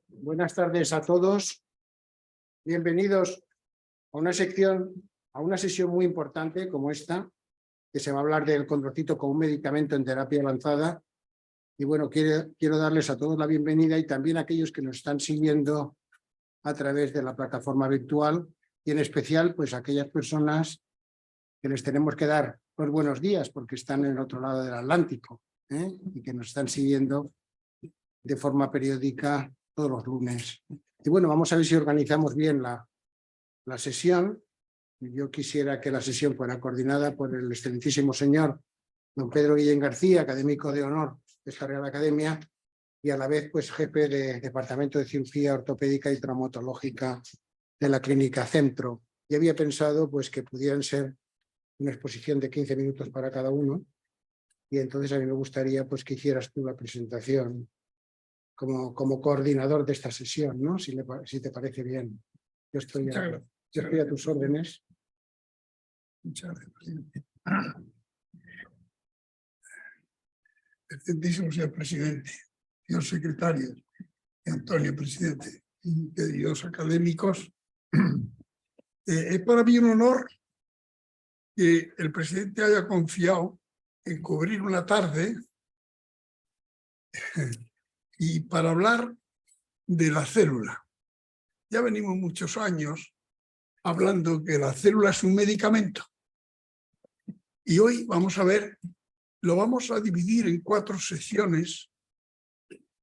Buenas tardes a todos. Bienvenidos a una sesión muy importante como esta, que se va a hablar del condrocito como un medicamento en terapia avanzada. Y bueno, quiero darles a todos la bienvenida y también a aquellos que nos están siguiendo a través de la plataforma virtual y en especial pues a aquellas personas que les tenemos que dar los buenos días porque están en el otro lado del Atlántico y que nos están siguiendo de forma periódica todos los lunes. Y bueno, vamos a ver si organizamos bien la sesión. Yo quisiera que la sesión fuera coordinada por el excelentísimo señor don Pedro Guillén García, académico de honor de esta Real Academia y a la vez pues jefe de Departamento de Cirugía Ortopédica y Traumatológica de la Clínica Centro. Y había pensado pues que pudieran ser una exposición de 15 minutos para cada uno y entonces a mí me gustaría pues que hicieras tú la presentación como coordinador de esta sesión, ¿no? Si te parece bien. Yo estoy a tus órdenes. Muchas gracias. Excelentísimo señor presidente, señor secretario, y Antonio, presidente, y queridos académicos, es para mí un honor que el presidente haya confiado en cubrir una tarde y para hablar de la célula. Ya venimos muchos años hablando que la célula es un medicamento y hoy vamos a ver, lo vamos a dividir en 4 secciones.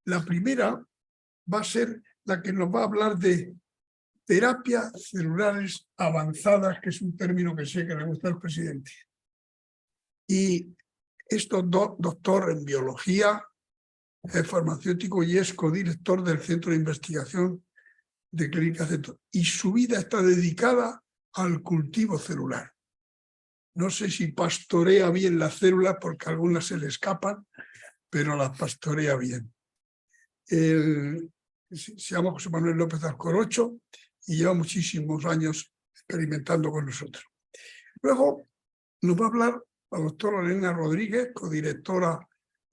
La primera va a ser la que nos va a hablar de terapias celulares avanzadas, que es un término que sé que le gusta al presidente. Y esto doctor en biología, es farmacéutico y es codirector del Centro de Investigación de Clínica Centro. Y su vida está dedicada al cultivo celular. No sé si pastorea bien las células porque algunas se le escapan, pero las pastorea bien. Se llama José Manuel López Alcorocho y lleva muchísimos años experimentando con nosotros. Luego nos va a hablar la doctora Elena Rodríguez, codirectora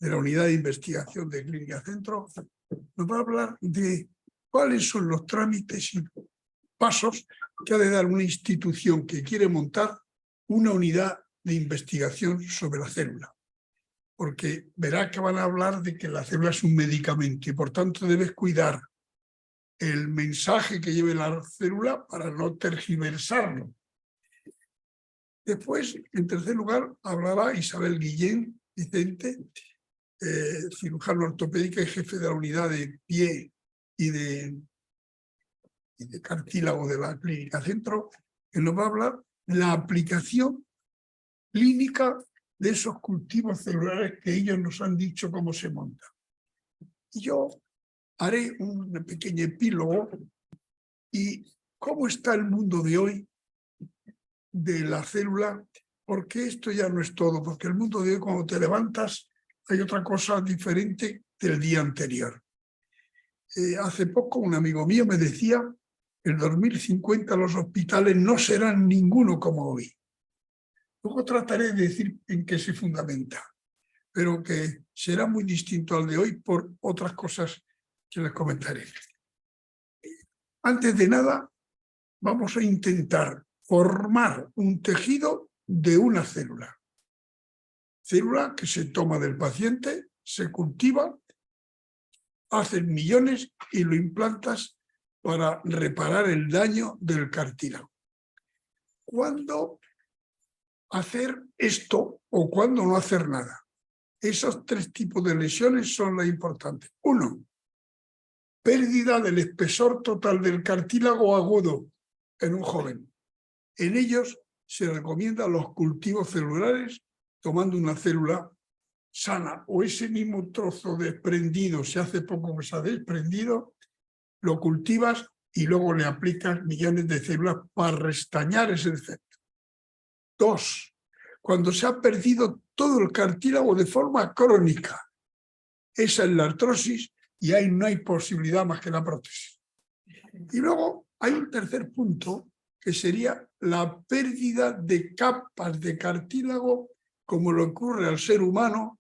de la Unidad de Investigación de Clínica Centro. Nos va a hablar de cuáles son los trámites y pasos que ha de dar una institución que quiere montar una unidad de investigación sobre la célula. Porque verá que van a hablar de que la célula es un medicamento y por tanto debes cuidar el mensaje que lleve la célula para no tergiversarlo. Después, en tercer lugar, hablará Isabel Guillén Vicente, cirujano ortopédica y jefe de la unidad de pie y de cartílago de la Clínica Centro, que nos va a hablar de la aplicación clínica de esos cultivos celulares que ellos nos han dicho cómo se montan. Y yo haré un pequeño epílogo y cómo está el mundo de hoy de la célula, porque esto ya no es todo, porque el mundo de hoy cuando te levantas hay otra cosa diferente del día anterior. Hace poco un amigo mío me decía que en 2050 los hospitales no serán ninguno como hoy. Luego trataré de decir en qué se fundamenta, pero que será muy distinto al de hoy por otras cosas que les comentaré. Antes de nada, vamos a intentar formar un tejido de una célula. Célula que se toma del paciente, se cultiva, hacen millones y lo implantas para reparar el daño del cartílago. ¿Cuándo hacer esto o cuándo no hacer nada? Esos 3 tipos de lesiones son las importantes. 1, pérdida del espesor total del cartílago agudo en un joven. En ellos se recomiendan los cultivos celulares tomando una célula sana o ese mismo trozo desprendido, se hace poco que se ha desprendido, lo cultivas y luego le aplicas millones de células para restañar ese defecto. 2, cuando se ha perdido todo el cartílago de forma crónica. Esa es la artrosis y ahí no hay posibilidad más que la prótesis. Y luego hay un tercer punto que sería la pérdida de capas de cartílago como le ocurre al ser humano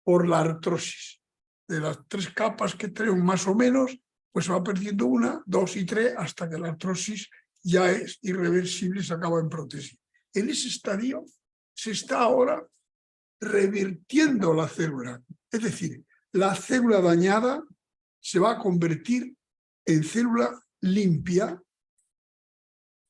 por la artrosis. de las 3 capas que tenemos más o menos, pues se va perdiendo 1, 2 y 3 hasta que la artrosis ya es irreversible y se acaba en prótesis. En ese estadio se está ahora revirtiendo la célula. Es decir, la célula dañada se va a convertir en célula limpia,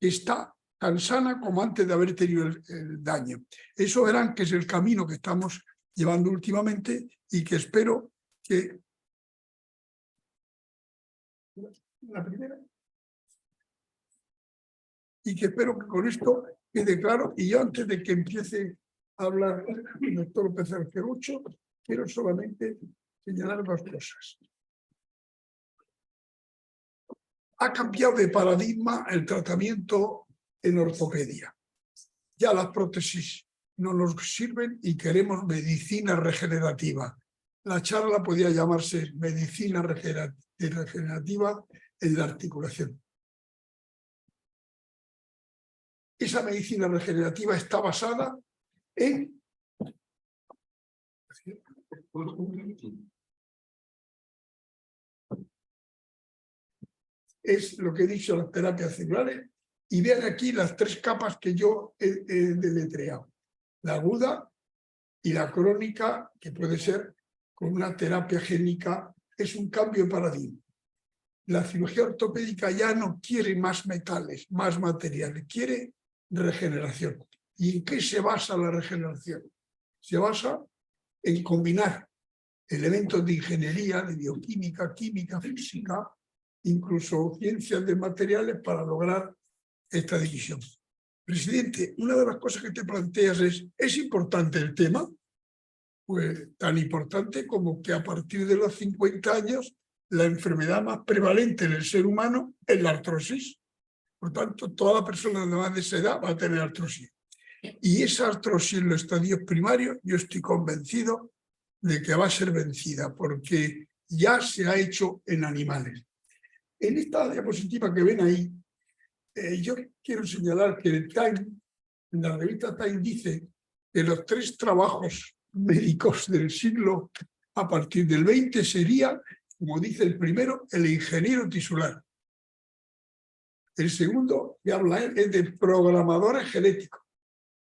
que está tan sana como antes de haber tenido el daño. Eso verán que es el camino que estamos llevando últimamente y que espero que... La primera. Y que espero que con esto quede claro. Y yo, antes de que empiece a hablar el doctor López Arquerucho, quiero solamente señalar 2 cosas. Ha cambiado de paradigma el tratamiento en ortopedia. Ya las prótesis no nos sirven y queremos medicina regenerativa. La charla podría llamarse medicina regenerativa en la articulación. Esa medicina regenerativa está basada en es lo que he dicho, las terapias celulares, y vean aquí las 3 capas que yo he deletreado. La aguda y la crónica, que puede ser con una terapia génica, es un cambio de paradigma. La cirugía ortopédica ya no quiere más metales, más materiales, quiere regeneración. ¿Y en qué se basa la regeneración? Se basa en combinar elementos de ingeniería, de bioquímica, química, física, incluso ciencias de materiales para lograr esta división. Presidente, una de las cosas que te planteas ¿es importante el tema? Pues tan importante como que a partir de los 50 años la enfermedad más prevalente en el ser humano es la artrosis. Por tanto, toda persona de más de esa edad va a tener artrosis. Y esa artrosis en los estadios primarios, yo estoy convencido de que va a ser vencida, porque ya se ha hecho en animales. En esta diapositiva que ven ahí, yo quiero señalar que el Time, en la revista Time, dice que los 3 trabajos médicos del siglo a partir del 20 sería, como dice el primero, el ingeniero tisular. El segundo que habla él es de programadores genéticos.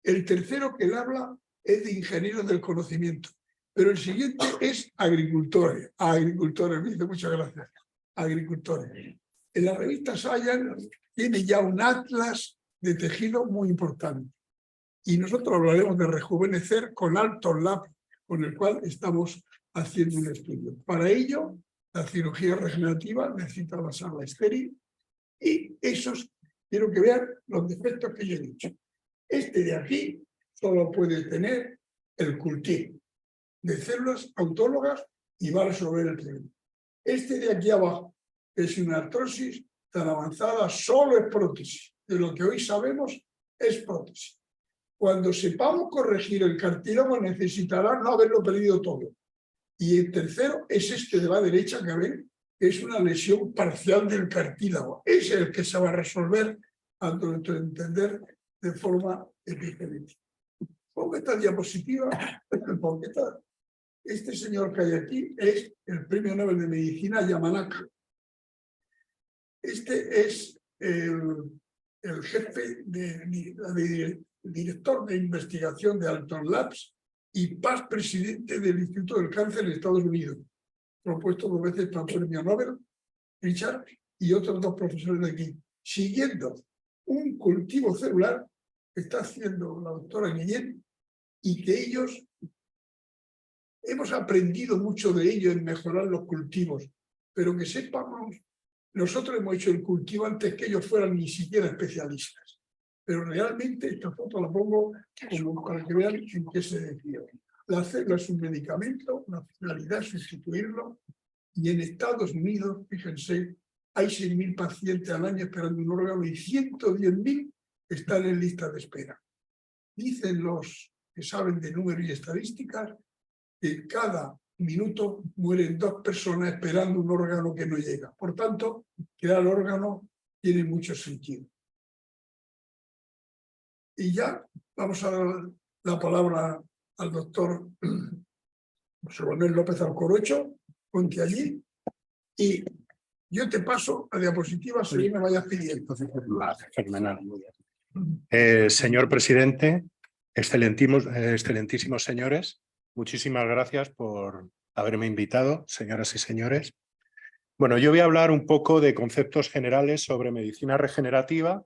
El tercero que él habla es de ingenieros del conocimiento. Pero el siguiente es agricultores. Agricultores, me dice muchas gracias. Agricultores. En la revista Science tiene ya un atlas de tejido muy importante. Y nosotros hablaremos de rejuvenecer con Alton Lab, con el cual estamos haciendo un estudio. Para ello, la cirugía regenerativa necesita basarla estéril y esos, quiero que vean los defectos que yo he dicho. Este de aquí solo puede tener el cultivo de células autólogas y va a resolver el problema. Este de aquí abajo, que es una artrosis tan avanzada, solo es prótesis. De lo que hoy sabemos es prótesis. Cuando sepamos corregir el cartílago necesitará no haberlo perdido todo. Y el tercero es este de la derecha que ven, que es una lesión parcial del cartílago. Es el que se va a resolver, a nuestro entender, de forma epigenética. Pongo esta diapositiva, porque este señor que hay aquí es el Premio Nobel de Medicina Yamanaka. Este es el jefe director de investigación de Alton Labs y past presidente del Instituto del Cáncer de Estados Unidos, propuesto 2 veces para el Premio Nobel, Richard, y otros 2 profesores de aquí, siguiendo un cultivo celular que está haciendo la doctora Guillén y que ellos hemos aprendido mucho de ello en mejorar los cultivos, pero que sepamos, nosotros hemos hecho el cultivo antes que ellos fueran ni siquiera especialistas. Pero realmente esta foto la pongo como para que vean en qué se decía. La célula es un medicamento, una finalidad es sustituirlo, y en Estados Unidos, fíjense, hay 6.000 pacientes al año esperando un órgano y 110.000 están en lista de espera. Dicen los que saben de números y estadísticas que cada minuto mueren 2 personas esperando un órgano que no llega. Por tanto, crear órgano tiene mucho sentido. Y ya vamos a dar la palabra al doctor José Manuel López Arquerucho, ponte allí y yo te paso a diapositivas según me vayas pidiendo. Vale, fenomenal. Señor presidente, excelentísimos señores, muchísimas gracias por haberme invitado, señoras y señores. Bueno, yo voy a hablar un poco de conceptos generales sobre medicina regenerativa.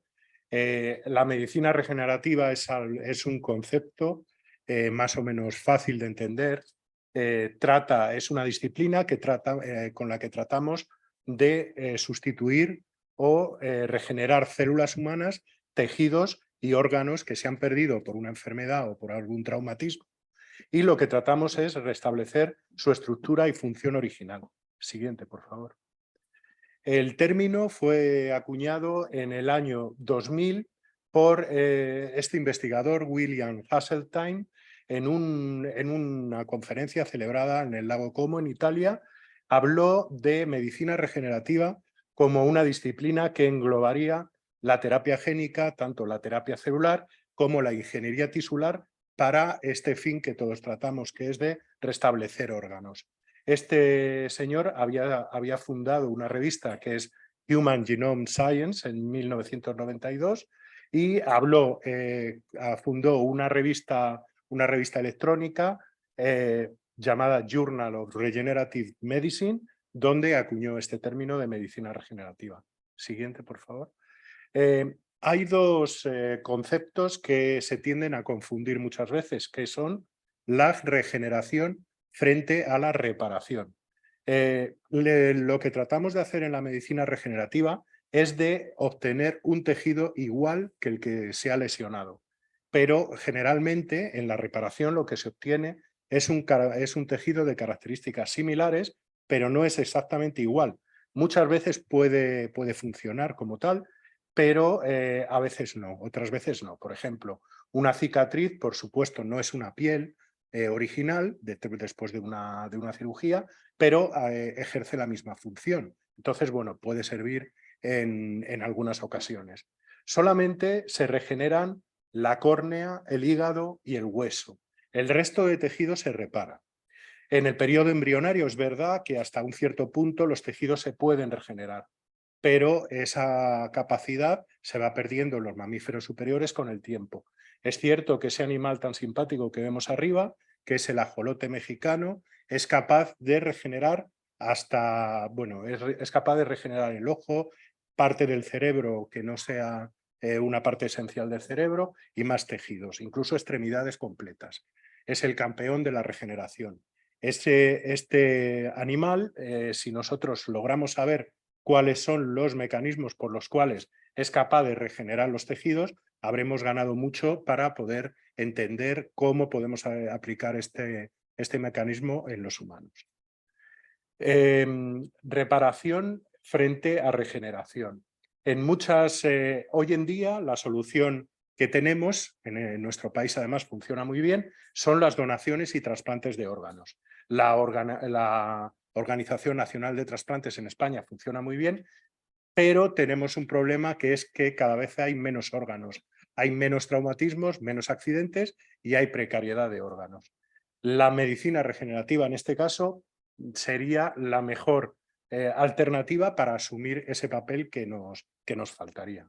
La medicina regenerativa es un concepto más o menos fácil de entender. Es una disciplina con la que tratamos de sustituir o regenerar células humanas, tejidos y órganos que se han perdido por una enfermedad o por algún traumatismo. Y lo que tratamos es restablecer su estructura y función original. Siguiente, por favor. El término fue acuñado en el año 2000 por este investigador, William Hasseltine, en una conferencia celebrada en el lago Como, en Italia. Habló de medicina regenerativa como una disciplina que englobaría la terapia génica, tanto la terapia celular como la ingeniería tisular, para este fin que todos tratamos, que es de restablecer órganos. Este señor había fundado una revista que es Human Genome Science en 1992 y fundó una revista electrónica llamada Journal of Regenerative Medicine, donde acuñó este término de medicina regenerativa. Siguiente, por favor. Hay dos conceptos que se tienden a confundir muchas veces, que son la regeneración frente a la reparación. Lo que tratamos de hacer en la medicina regenerativa es de obtener un tejido igual que el que se ha lesionado, pero generalmente en la reparación lo que se obtiene es un tejido de características similares, pero no es exactamente igual. Muchas veces puede funcionar como tal, pero a veces no, otras veces no. Por ejemplo, una cicatriz, por supuesto, no es una piel original después de una cirugía, pero ejerce la misma función. Entonces, bueno, puede servir en algunas ocasiones. Solamente se regeneran la córnea, el hígado y el hueso. El resto de tejidos se repara. En el periodo embrionario es verdad que hasta un cierto punto los tejidos se pueden regenerar, pero esa capacidad se va perdiendo en los mamíferos superiores con el tiempo. Es cierto que ese animal tan simpático que vemos arriba, que es el ajolote mexicano, es capaz de regenerar es capaz de regenerar el ojo, parte del cerebro que no sea una parte esencial del cerebro y más tejidos, incluso extremidades completas. Es el campeón de la regeneración. Este animal, si nosotros logramos saber cuáles son los mecanismos por los cuales es capaz de regenerar los tejidos, habremos ganado mucho para poder entender cómo podemos aplicar este mecanismo en los humanos. Reparación frente a regeneración. Hoy en día la solución que tenemos, en nuestro país además funciona muy bien, son las donaciones y trasplantes de órganos. La Organización Nacional de Trasplantes en España funciona muy bien, pero tenemos un problema que es que cada vez hay menos órganos, hay menos traumatismos, menos accidentes y hay precariedad de órganos. La medicina regenerativa en este caso sería la mejor alternativa para asumir ese papel que nos faltaría.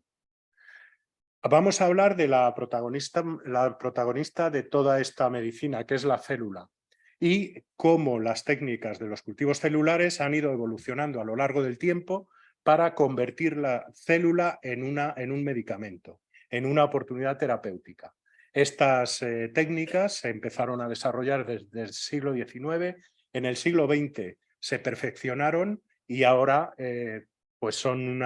Vamos a hablar de la protagonista de toda esta medicina, que es la célula, y cómo las técnicas de los cultivos celulares han ido evolucionando a lo largo del tiempo para convertir la célula en un medicamento, en una oportunidad terapéutica. Estas técnicas se empezaron a desarrollar desde el siglo XIX, en el siglo XX se perfeccionaron y ahora pues son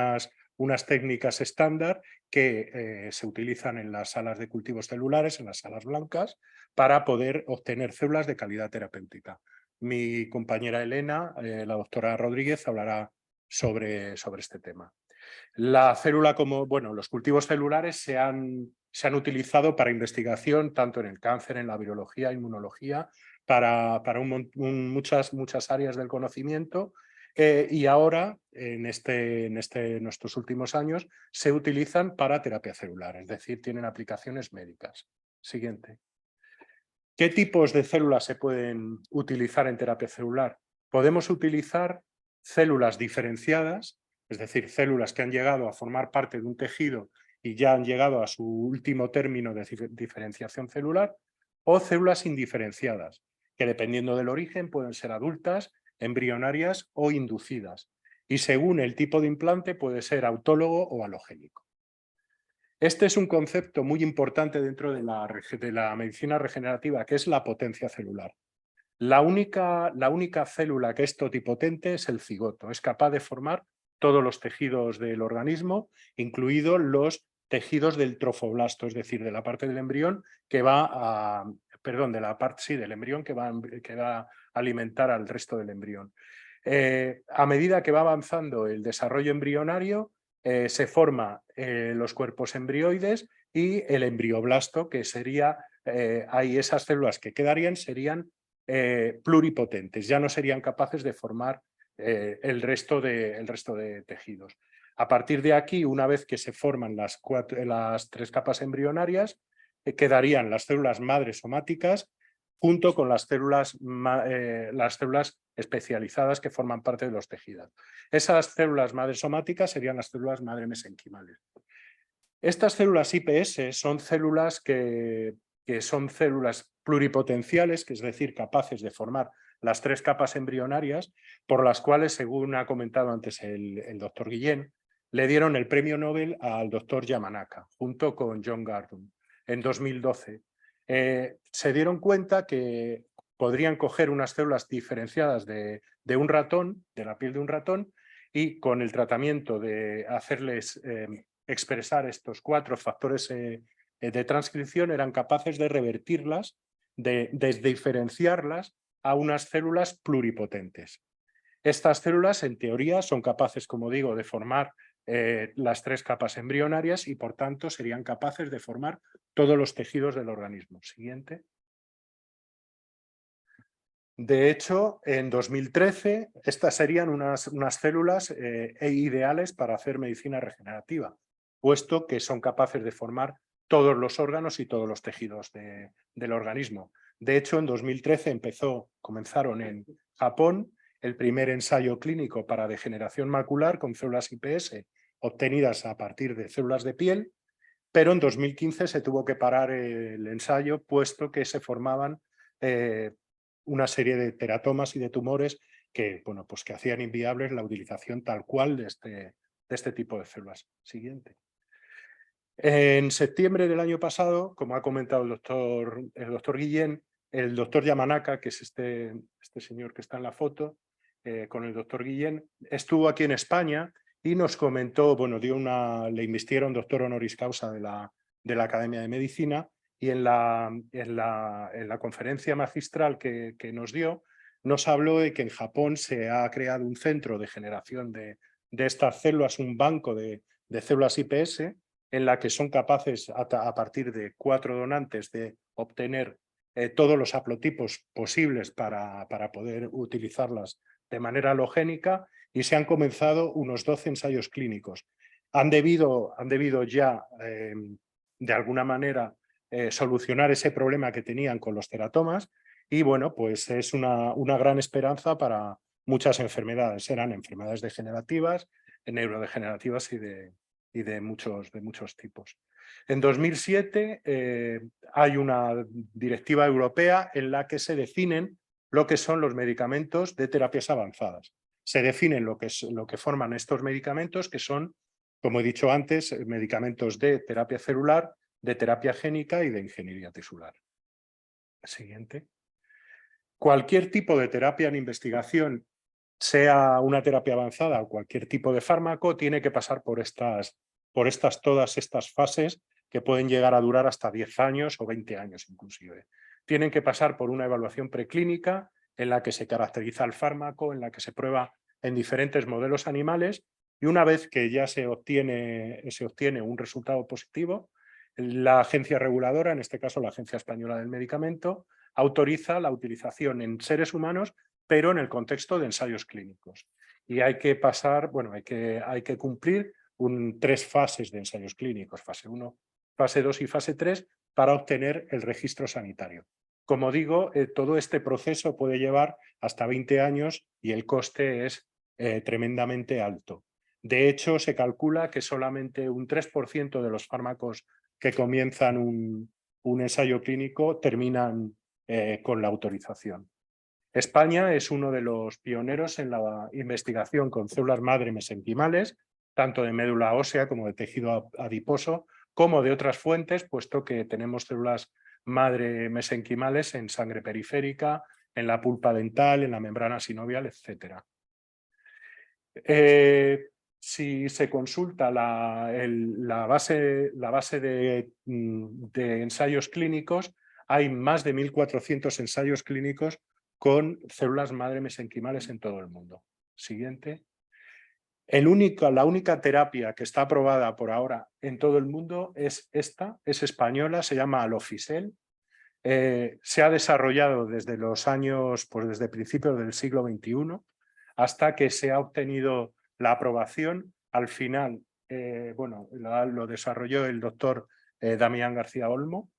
unas técnicas estándar que se utilizan en las salas de cultivos celulares, en las salas blancas, para poder obtener células de calidad terapéutica. Mi compañera Elena, la doctora Rodríguez, hablará sobre este tema. La célula los cultivos celulares se han utilizado para investigación tanto en el cáncer, en la virología, inmunología, para muchas áreas del conocimiento. Y ahora, en nuestros últimos años, se utilizan para terapia celular, es decir, tienen aplicaciones médicas. Siguiente. ¿Qué tipos de células se pueden utilizar en terapia celular? podemos utilizar células diferenciadas, es decir, células que han llegado a formar parte de un tejido y ya han llegado a su último término de diferenciación celular, o células indiferenciadas, que dependiendo del origen pueden ser adultas, embrionarias o inducidas, y según el tipo de implante puede ser autólogo o halogénico. Este es un concepto muy importante dentro de la medicina regenerativa, que es la potencia celular. La única célula que es totipotente es el cigoto, es capaz de formar todos los tejidos del organismo, incluidos los tejidos del trofoblasto, es decir, de la parte del embrión que va a, perdón, de la parte sí, del embrión que va a alimentar al resto del embrión. A medida que va avanzando el desarrollo embrionario, se forman los cuerpos embrioides y el embrioblasto, que sería, ahí esas células que quedarían serían pluripotentes, ya no serían capaces de formar el resto de tejidos. A partir de aquí, una vez que se forman las 3 capas embrionarias, quedarían las células madres somáticas junto con las células especializadas que forman parte de los tejidos. Esas células madres somáticas serían las células madre mesenquimales. Estas células IPS son células que son células pluripotenciales, que es decir, capaces de formar las 3 capas embrionarias, por las cuales, según ha comentado antes el doctor Guillén, le dieron el premio Nobel al doctor Yamanaka, junto con John Gurdon, en 2012. Se dieron cuenta que podrían coger unas células diferenciadas de un ratón, de la piel de un ratón, y con el tratamiento de hacerles expresar estos 4 factores de transcripción, eran capaces de revertirlas, de diferenciarlas a unas células pluripotentes. Estas células, en teoría, son capaces, como digo, de formar las 3 capas embrionarias y, por tanto, serían capaces de formar todos los tejidos del organismo. Siguiente. De hecho, en 2013, estas serían unas células ideales para hacer medicina regenerativa, puesto que son capaces de formar todos los órganos y todos los tejidos del organismo. De hecho, en 2013 comenzaron en Japón el primer ensayo clínico para degeneración macular con células IPS obtenidas a partir de células de piel, pero en 2015 se tuvo que parar el ensayo, puesto que se formaban una serie de teratomas y de tumores que, bueno, pues que hacían inviables la utilización tal cual de este tipo de células. Siguiente. En septiembre del año pasado, como ha comentado el doctor Guillén, el doctor Yamanaka, que es este señor que está en la foto, con el doctor Guillén, estuvo aquí en España y nos comentó, bueno, le investigaron doctor honoris causa de la Academia de Medicina, y en la conferencia magistral que nos dio, nos habló de que en Japón se ha creado un centro de generación de estas células, un banco de células IPS, en la que son capaces, a partir de 4 donantes, de obtener todos los haplotipos posibles para poder utilizarlas de manera halogénica, y se han comenzado unos 12 ensayos clínicos. Han debido ya, de alguna manera, solucionar ese problema que tenían con los teratomas, y bueno, pues es una gran esperanza para muchas enfermedades. Eran enfermedades degenerativas, neurodegenerativas y de muchos tipos. En 2007 hay una directiva europea en la que se definen lo que son los medicamentos de terapias avanzadas. Se definen lo que forman estos medicamentos, que son, como he dicho antes, medicamentos de terapia celular, de terapia génica y de ingeniería tisular. Siguiente. Cualquier tipo de terapia en investigación, sea una terapia avanzada o cualquier tipo de fármaco, tiene que pasar por todas estas fases, que pueden llegar a durar hasta 10 años o 20 años inclusive. Tienen que pasar por una evaluación preclínica en la que se caracteriza el fármaco, en la que se prueba en diferentes modelos animales, y una vez que ya se obtiene un resultado positivo, la agencia reguladora, en este caso la Agencia Española del Medicamento, autoriza la utilización en seres humanos, pero en el contexto de ensayos clínicos. Y hay que pasar, bueno, hay que cumplir 3 fases de ensayos clínicos, fase 1, fase 2 y fase 3, para obtener el registro sanitario. Como digo, todo este proceso puede llevar hasta 20 años y el coste es tremendamente alto. De hecho, se calcula que solamente un 3% de los fármacos que comienzan un ensayo clínico terminan con la autorización. España es uno de los pioneros en la investigación con células madre mesenquimales, tanto de médula ósea como de tejido adiposo, como de otras fuentes, puesto que tenemos células madre mesenquimales en sangre periférica, en la pulpa dental, en la membrana sinovial, etc. Si se consulta la base de ensayos clínicos, hay más de 1.400 ensayos clínicos con células madre mesenquimales en todo el mundo. Siguiente. La única terapia que está aprobada por ahora en todo el mundo es esta, es española, se llama Alofisel. Se ha desarrollado desde los años, pues desde principios del siglo XXI, hasta que se ha obtenido la aprobación. Al final, lo desarrolló el doctor Damián García Olmo.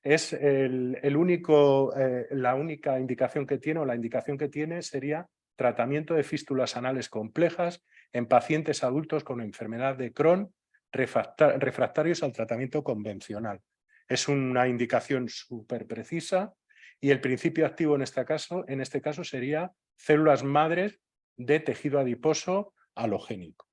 Es la única indicación que tiene, o la indicación que tiene sería tratamiento de fístulas anales complejas en pacientes adultos con enfermedad de Crohn refractarios al tratamiento convencional. Es una indicación súper precisa y el principio activo en este caso sería células madres de tejido adiposo halogénico.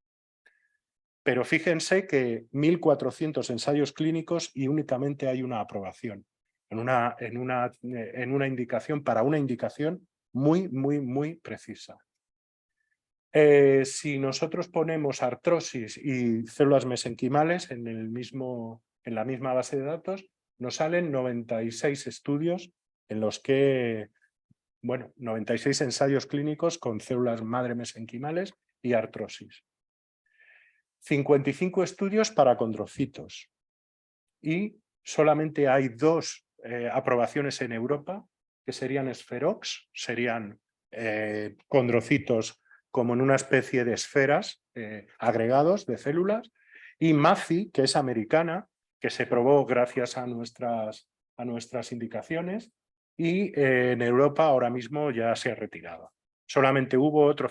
Pero fíjense que 1.400 ensayos clínicos y únicamente hay una aprobación en una indicación, para una indicación muy, muy, muy precisa. Si nosotros ponemos artrosis y células mesenquimales en la misma base de datos, nos salen 96 estudios en los que, 96 ensayos clínicos con células madre mesenquimales y artrosis. 55 estudios para condrocitos y solamente hay 2 aprobaciones en Europa, que serían Spherox, serían condrocitos como en una especie de esferas agregados de células, y MAFI, que es americana, que se probó gracias a nuestras indicaciones, y en Europa ahora mismo ya se ha retirado. Solamente hubo otro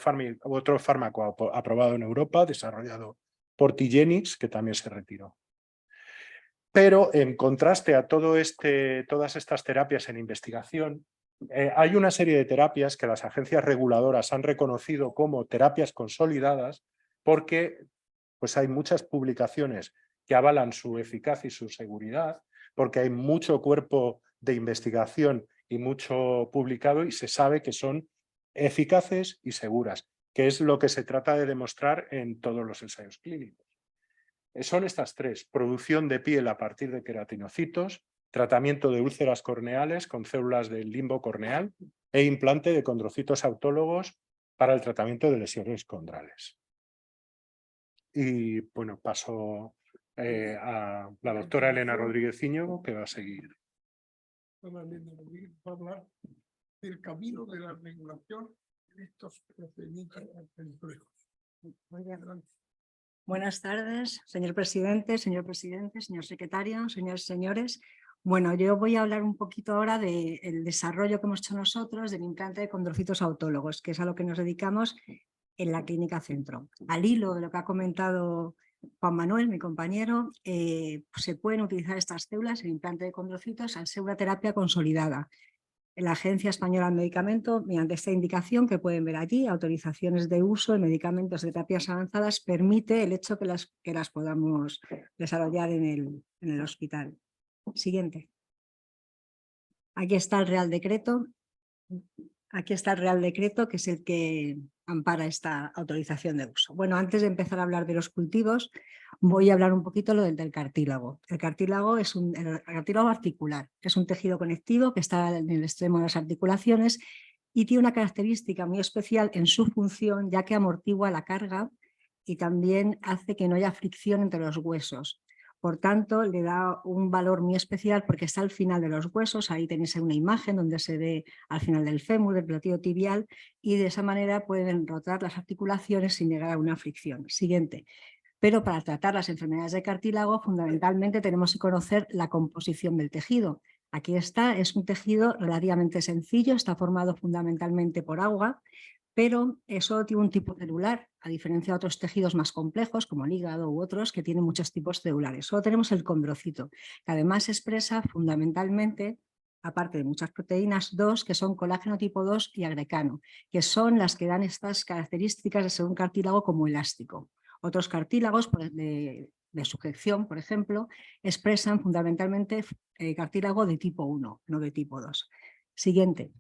fármaco aprobado en Europa, desarrollado por Tigenix, que también se retiró. Pero en contraste a todas estas terapias en investigación, hay una serie de terapias que las agencias reguladoras han reconocido como terapias consolidadas porque pues hay muchas publicaciones que avalan su eficacia y su seguridad, porque hay mucho cuerpo de investigación y mucho publicado y se sabe que son eficaces y seguras, que es lo que se trata de demostrar en todos los ensayos clínicos. Son estas 3: producción de piel a partir de queratinocitos, tratamiento de úlceras corneales con células del limbo corneal e implante de condrocitos autólogos para el tratamiento de lesiones condrales. Y bueno, paso a la doctora Elena Rodríguez Íñigo, que va a seguir. Va a hablar del camino de la regulación de estos procedimientos complejos. Muy bien. Buenas tardes, señor presidente, señor secretario, señores y señores. Bueno, yo voy a hablar un poquito ahora del desarrollo que hemos hecho nosotros del implante de condrocitos autólogos, que es a lo que nos dedicamos en la Clínica Centro. Al hilo de lo que ha comentado Juan Manuel, mi compañero, se pueden utilizar estas células, el implante de condrocitos, al ser una terapia consolidada. La Agencia Española del Medicamento, mediante esta indicación que pueden ver allí, autorizaciones de uso de medicamentos de terapias avanzadas, permite el hecho que las podamos desarrollar en el hospital. Siguiente. Aquí está el Real Decreto. Aquí está el Real Decreto, que es el que ampara esta autorización de uso. Bueno, antes de empezar a hablar de los cultivos, voy a hablar un poquito del cartílago. El cartílago es el cartílago articular, es un tejido conectivo que está en el extremo de las articulaciones y tiene una característica muy especial en su función, ya que amortigua la carga y también hace que no haya fricción entre los huesos. Por tanto, le da un valor muy especial porque está al final de los huesos. Ahí tenéis una imagen donde se ve al final del fémur, del platillo tibial, y de esa manera pueden rotar las articulaciones sin llegar a una fricción. Siguiente. Pero para tratar las enfermedades de cartílago, fundamentalmente tenemos que conocer la composición del tejido. Aquí está, es un tejido relativamente sencillo, está formado fundamentalmente por agua, pero eso tiene un tipo celular, a diferencia de otros tejidos más complejos, como el hígado u otros, que tienen muchos tipos celulares. Solo tenemos el condrocito, que además se expresa fundamentalmente, aparte de muchas proteínas, dos, que son colágeno tipo 2 y agrecano, que son las que dan estas características de ser un cartílago como elástico. Otros cartílagos de sujeción, por ejemplo, expresan fundamentalmente cartílago de tipo 1, no de tipo 2. Siguiente.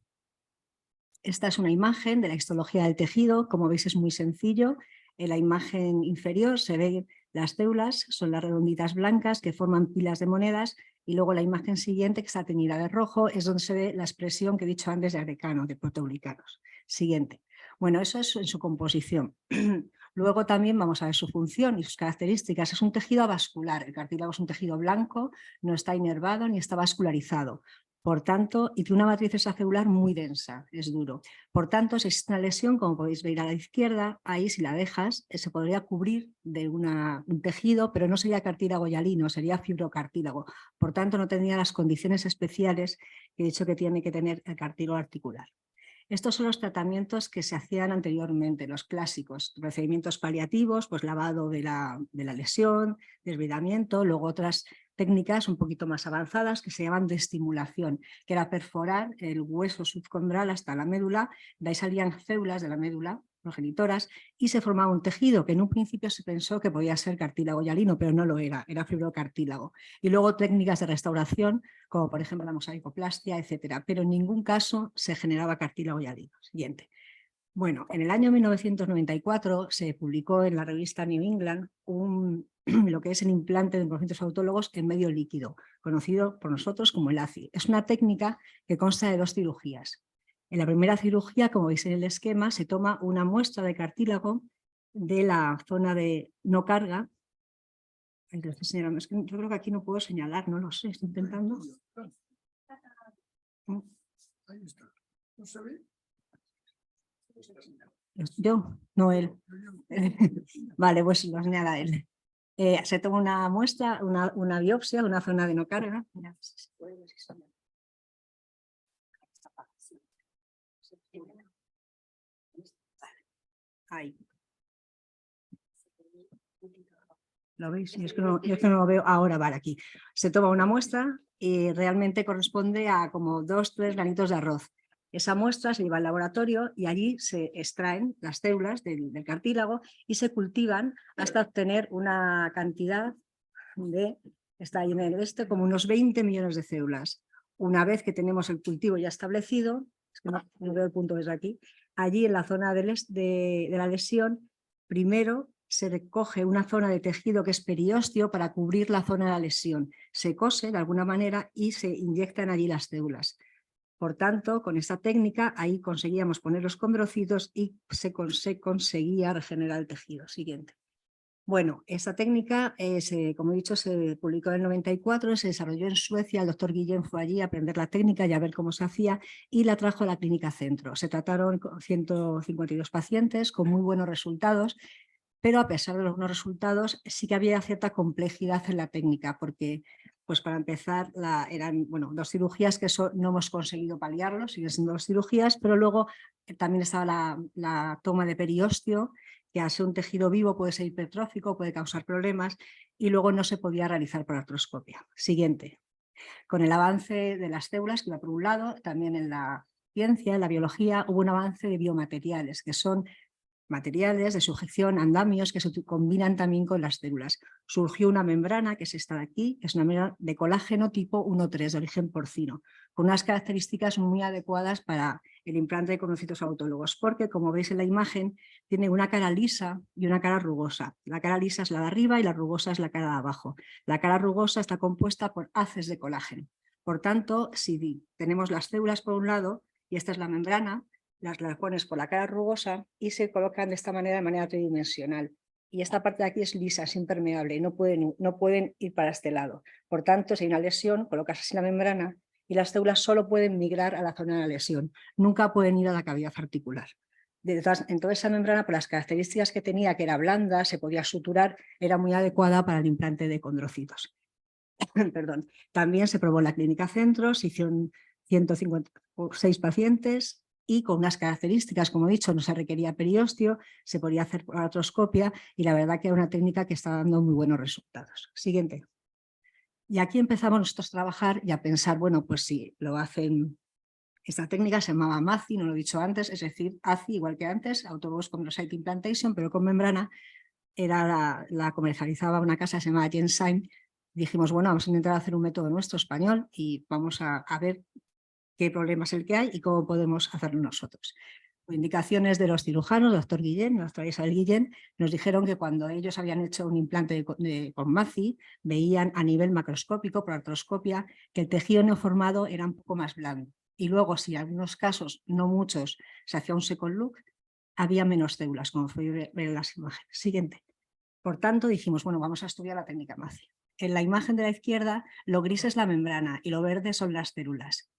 Esta es una imagen de la histología del tejido, como veis es muy sencillo. En la imagen inferior se ven las células, son las redonditas blancas que forman pilas de monedas, y luego la imagen siguiente, que está teñida de rojo, es donde se ve la expresión que he dicho antes de agrecano, de proteoglicanos. Siguiente. Bueno, eso es en su composición. Luego también vamos a ver su función y sus características. Es un tejido avascular, el cartílago es un tejido blanco, no está inervado ni está vascularizado. Por tanto, y tiene una matriz extracelular muy densa, es duro. Por tanto, si existe una lesión, como podéis ver a la izquierda, ahí si la dejas, se podría cubrir de un tejido, pero no sería cartílago hialino, sería fibrocartílago. Por tanto, no tendría las condiciones especiales que he dicho que tiene que tener el cartílago articular. Estos son los tratamientos que se hacían anteriormente, los clásicos, procedimientos paliativos, pues lavado de la lesión, desbridamiento, luego otras técnicas un poquito más avanzadas que se llaman de estimulación, que era perforar el hueso subcondral hasta la médula, de ahí salían células de la médula progenitoras y se formaba un tejido que en un principio se pensó que podía ser cartílago hialino, pero no lo era, era fibrocartílago. Y luego técnicas de restauración, como por ejemplo la mosaicoplastia, etcétera, pero en ningún caso se generaba cartílago hialino. Siguiente. Bueno, en el año 1994 se publicó en la revista New England lo que es el implante de neurocitos autólogos en medio líquido, conocido por nosotros como el ACI. Es una técnica que consta de dos cirugías. En la primera cirugía, como veis en el esquema, se toma una muestra de cartílago de la zona de no carga. Yo creo que aquí no puedo señalar, no lo sé, estoy intentando. Ahí está. ¿No se ve? Yo, no él. Vale, pues lo señala él. Se toma una muestra, una biopsia, una zona de no carga. Ahí. ¿Lo veis? Yo es que no lo veo ahora, vale, aquí. Se toma una muestra y realmente corresponde a como 2-3 granitos de arroz. Esa muestra se lleva al laboratorio y allí se extraen las células del cartílago y se cultivan hasta obtener una cantidad de, está ahí en el como unos 20 millones de células. Una vez que tenemos el cultivo ya establecido, es que no veo el punto desde aquí, allí en la zona de la lesión, primero se recoge una zona de tejido que es periósteo para cubrir la zona de la lesión. Se cose de alguna manera y se inyectan allí las células. Por tanto, con esta técnica ahí conseguíamos poner los condrocitos y se conseguía regenerar el tejido. Siguiente. Bueno, esta técnica, como he dicho, se publicó en el 94, se desarrolló en Suecia, el doctor Guillén fue allí a aprender la técnica y a ver cómo se hacía y la trajo a la clínica centro. Se trataron 152 pacientes con muy buenos resultados, pero a pesar de los buenos resultados sí que había cierta complejidad en la técnica, porque pues para empezar eran dos cirugías que eso no hemos conseguido paliarlo, siguen siendo dos cirugías, pero luego también estaba la toma de periósteo, que al ser un tejido vivo puede ser hipertrófico, puede causar problemas, y luego no se podía realizar por artroscopia. Siguiente. Con el avance de las células, que va por un lado, también en la ciencia, en la biología, hubo un avance de biomateriales, que son materiales de sujeción, andamios que se combinan también con las células. Surgió una membrana, que es esta de aquí, que es una membrana de colágeno tipo 1,3 de origen porcino, con unas características muy adecuadas para el implante de condrocitos autólogos, porque como veis en la imagen, tiene una cara lisa y una cara rugosa. La cara lisa es la de arriba y la rugosa es la cara de abajo. La cara rugosa está compuesta por haces de colágeno. Por tanto, si tenemos las células por un lado y esta es la membrana, las pones por la cara rugosa y se colocan de esta manera, de manera tridimensional. Y esta parte de aquí es lisa, es impermeable y no pueden ir para este lado. Por tanto, si hay una lesión, colocas así la membrana y las células solo pueden migrar a la zona de la lesión, nunca pueden ir a la cavidad articular. Entonces esa membrana, por las características que tenía, que era blanda, se podía suturar, era muy adecuada para el implante de condrocitos. Perdón. También se probó en la Clínica Centro, se hicieron 156 pacientes y con unas características, como he dicho, no se requería periósteo, se podía hacer por artroscopia y la verdad que era una técnica que está dando muy buenos resultados. Siguiente. Y aquí empezamos nosotros a trabajar y a pensar, bueno, pues si lo hacen, esta técnica se llamaba MACI, no lo he dicho antes, es decir, ACI, igual que antes, Autologous Chondrocyte Implantation, pero con membrana, la comercializaba una casa que se llamaba Genzyme. Dijimos, bueno, vamos a intentar hacer un método nuestro español y vamos a ver qué problema es el que hay y cómo podemos hacerlo nosotros. Indicaciones de los cirujanos, doctor Guillén, doctora Isabel Guillén, nos dijeron que cuando ellos habían hecho un implante con MACI, veían a nivel macroscópico, por artroscopia, que el tejido neoformado era un poco más blando. Y luego, si en algunos casos, no muchos, se hacía un second look, había menos células, como fue ver en las imágenes. Siguiente. Por tanto, dijimos, bueno, vamos a estudiar la técnica MACI. En la imagen de la izquierda, lo gris es la membrana y lo verde son las células.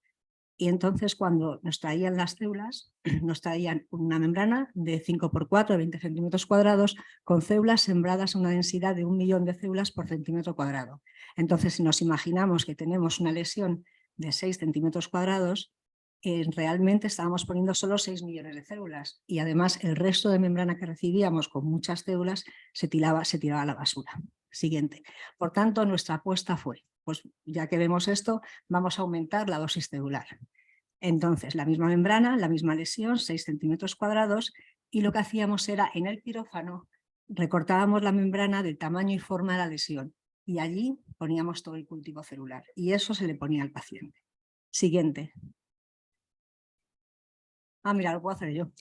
Y entonces cuando nos traían las células, nos traían una membrana de 5×4, de 20 centímetros cuadrados, con células sembradas a una densidad de 1 millón de células por centímetro cuadrado. Entonces, si nos imaginamos que tenemos una lesión de 6 centímetros cuadrados, realmente estábamos poniendo solo 6 millones de células. Y además el resto de membrana que recibíamos con muchas células se tiraba a la basura. Siguiente. Por tanto, nuestra apuesta fue, pues ya que vemos esto, vamos a aumentar la dosis celular. Entonces, la misma membrana, la misma lesión, 6 centímetros cuadrados, y lo que hacíamos era, en el quirófano, recortábamos la membrana del tamaño y forma de la lesión, y allí poníamos todo el cultivo celular, y eso se le ponía al paciente. Siguiente. Mira, lo puedo hacer yo.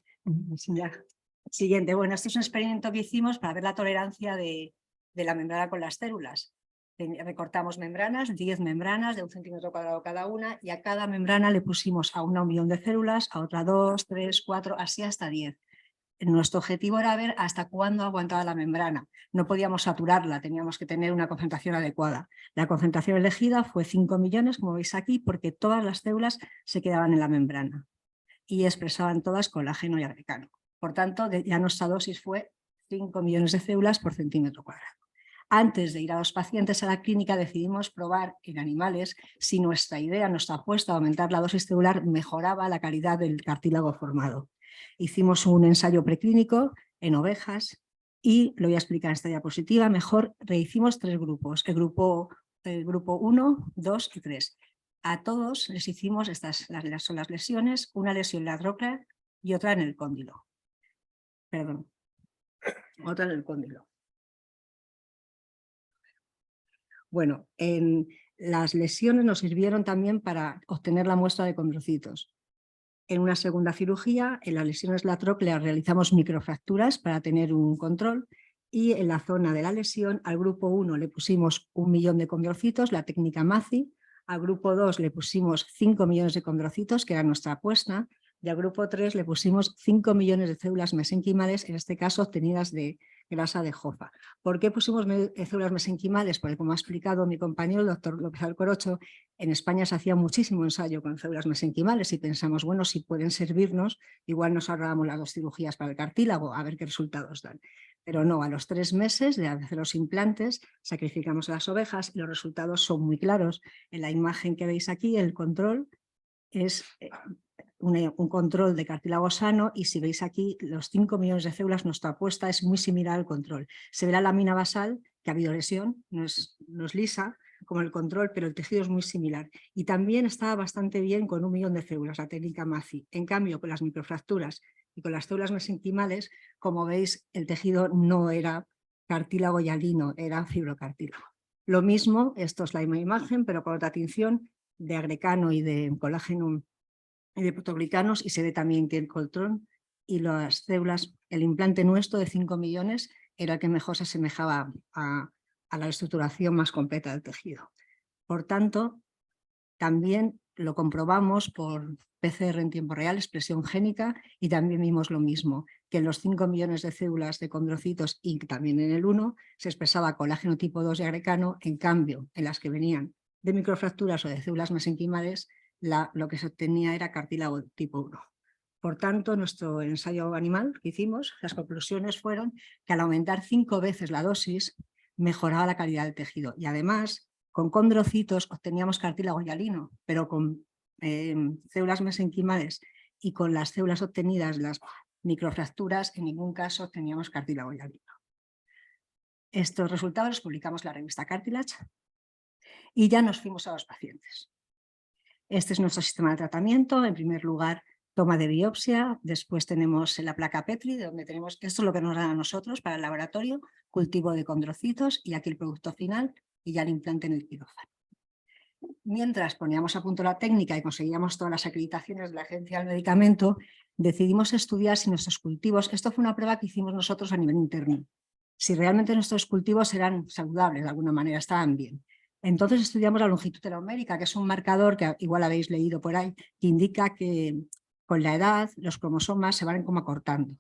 Siguiente. Bueno, este es un experimento que hicimos para ver la tolerancia de la membrana con las células. Recortamos membranas, 10 membranas de 1 centímetro cuadrado cada una, y a cada membrana le pusimos a una 1 millón de células, a otra 2, 3, 4, así hasta 10. Nuestro objetivo era ver hasta cuándo aguantaba la membrana. No podíamos saturarla, teníamos que tener una concentración adecuada. La concentración elegida fue 5 millones, como veis aquí, porque todas las células se quedaban en la membrana y expresaban todas colágeno y agrecano. Por tanto, ya nuestra dosis fue 5 millones de células por centímetro cuadrado. Antes de ir a los pacientes a la clínica, decidimos probar en animales si nuestra idea, nuestra apuesta de aumentar la dosis celular mejoraba la calidad del cartílago formado. Hicimos un ensayo preclínico en ovejas y lo voy a explicar en esta diapositiva. Mejor, rehicimos 3 grupos, el grupo 1, 2 y 3. A todos les hicimos son las lesiones, una lesión en la troclea y otra en el cóndilo. Perdón, otra en el cóndilo. Bueno, las lesiones nos sirvieron también para obtener la muestra de condrocitos. En una segunda cirugía, en las lesiones de la tróclea realizamos microfracturas para tener un control, y en la zona de la lesión al grupo 1 le pusimos 1 millón de condrocitos, la técnica MACI. Al grupo 2 le pusimos 5 millones de condrocitos, que era nuestra apuesta, y al grupo 3 le pusimos 5 millones de células mesenquimales, en este caso obtenidas de grasa de jofa. ¿Por qué pusimos células mesenquimales? Porque, como ha explicado mi compañero, el doctor López Alcorocho, en España se hacía muchísimo ensayo con células mesenquimales y pensamos, bueno, si pueden servirnos, igual nos ahorrábamos las 2 cirugías para el cartílago, a ver qué resultados dan. Pero no, a los 3 meses de hacer los implantes, sacrificamos a las ovejas y los resultados son muy claros. En la imagen que veis aquí, el control es un control de cartílago sano, y si veis aquí los 5 millones de células, nuestra apuesta es muy similar al control. Se ve la lámina basal, que ha habido lesión, no es lisa como el control, pero el tejido es muy similar. Y también está bastante bien con 1 millón de células, la técnica MACI. En cambio, con las microfracturas y con las células mesenquimales, como veis, el tejido no era cartílago hialino, era fibrocartílago. Lo mismo, esto es la misma imagen, pero con otra tinción de agrecano y de colágeno y de proteoglicanos, y se ve también que el control y las células, el implante nuestro de 5 millones era el que mejor se asemejaba a la estructuración más completa del tejido. Por tanto, también lo comprobamos por PCR en tiempo real, expresión génica, y también vimos lo mismo, que en los 5 millones de células de condrocitos y también en el 1 se expresaba colágeno tipo 2 y agrecano. En cambio, en las que venían de microfracturas o de células mesenquimales, lo que se obtenía era cartílago tipo 1. Por tanto, nuestro ensayo animal que hicimos, las conclusiones fueron que al aumentar 5 veces la dosis, mejoraba la calidad del tejido, y además, con condrocitos obteníamos cartílago hialino, pero con células mesenquimales y con las células obtenidas, las microfracturas, en ningún caso obteníamos cartílago hialino. Estos resultados los publicamos en la revista Cartilage y ya nos fuimos a los pacientes. Este es nuestro sistema de tratamiento. En primer lugar, toma de biopsia, después tenemos la placa Petri, donde tenemos, esto es lo que nos dan a nosotros para el laboratorio, cultivo de condrocitos y aquí el producto final y ya el implante en el quirófano. Mientras poníamos a punto la técnica y conseguíamos todas las acreditaciones de la Agencia del Medicamento, decidimos estudiar si nuestros cultivos, esto fue una prueba que hicimos nosotros a nivel interno, si realmente nuestros cultivos eran saludables de alguna manera, estaban bien. Entonces estudiamos la longitud telomérica, que es un marcador que igual habéis leído por ahí, que indica que con la edad los cromosomas se van como acortando.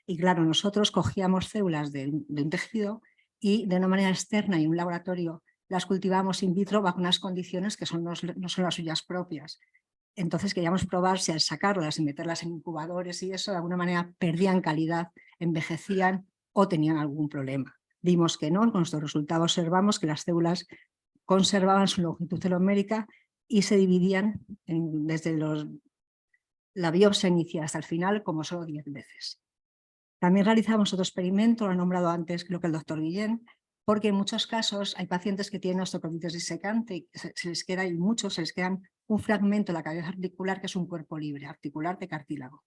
Y claro, nosotros cogíamos células de un tejido y de una manera externa y en un laboratorio las cultivamos in vitro bajo unas condiciones que no son las suyas propias. Entonces queríamos probar si al sacarlas y meterlas en incubadores y eso de alguna manera perdían calidad, envejecían o tenían algún problema. Vimos que no, con nuestros resultados observamos que las células conservaban su longitud telomérica y se dividían desde la biopsia inicial hasta el final como solo 10 veces. También realizamos otro experimento, lo ha nombrado antes creo que el doctor Guillén, porque en muchos casos hay pacientes que tienen osteochondritis disecante y se les queda, y muchos se les quedan un fragmento de la cabeza articular que es un cuerpo libre, articular de cartílago.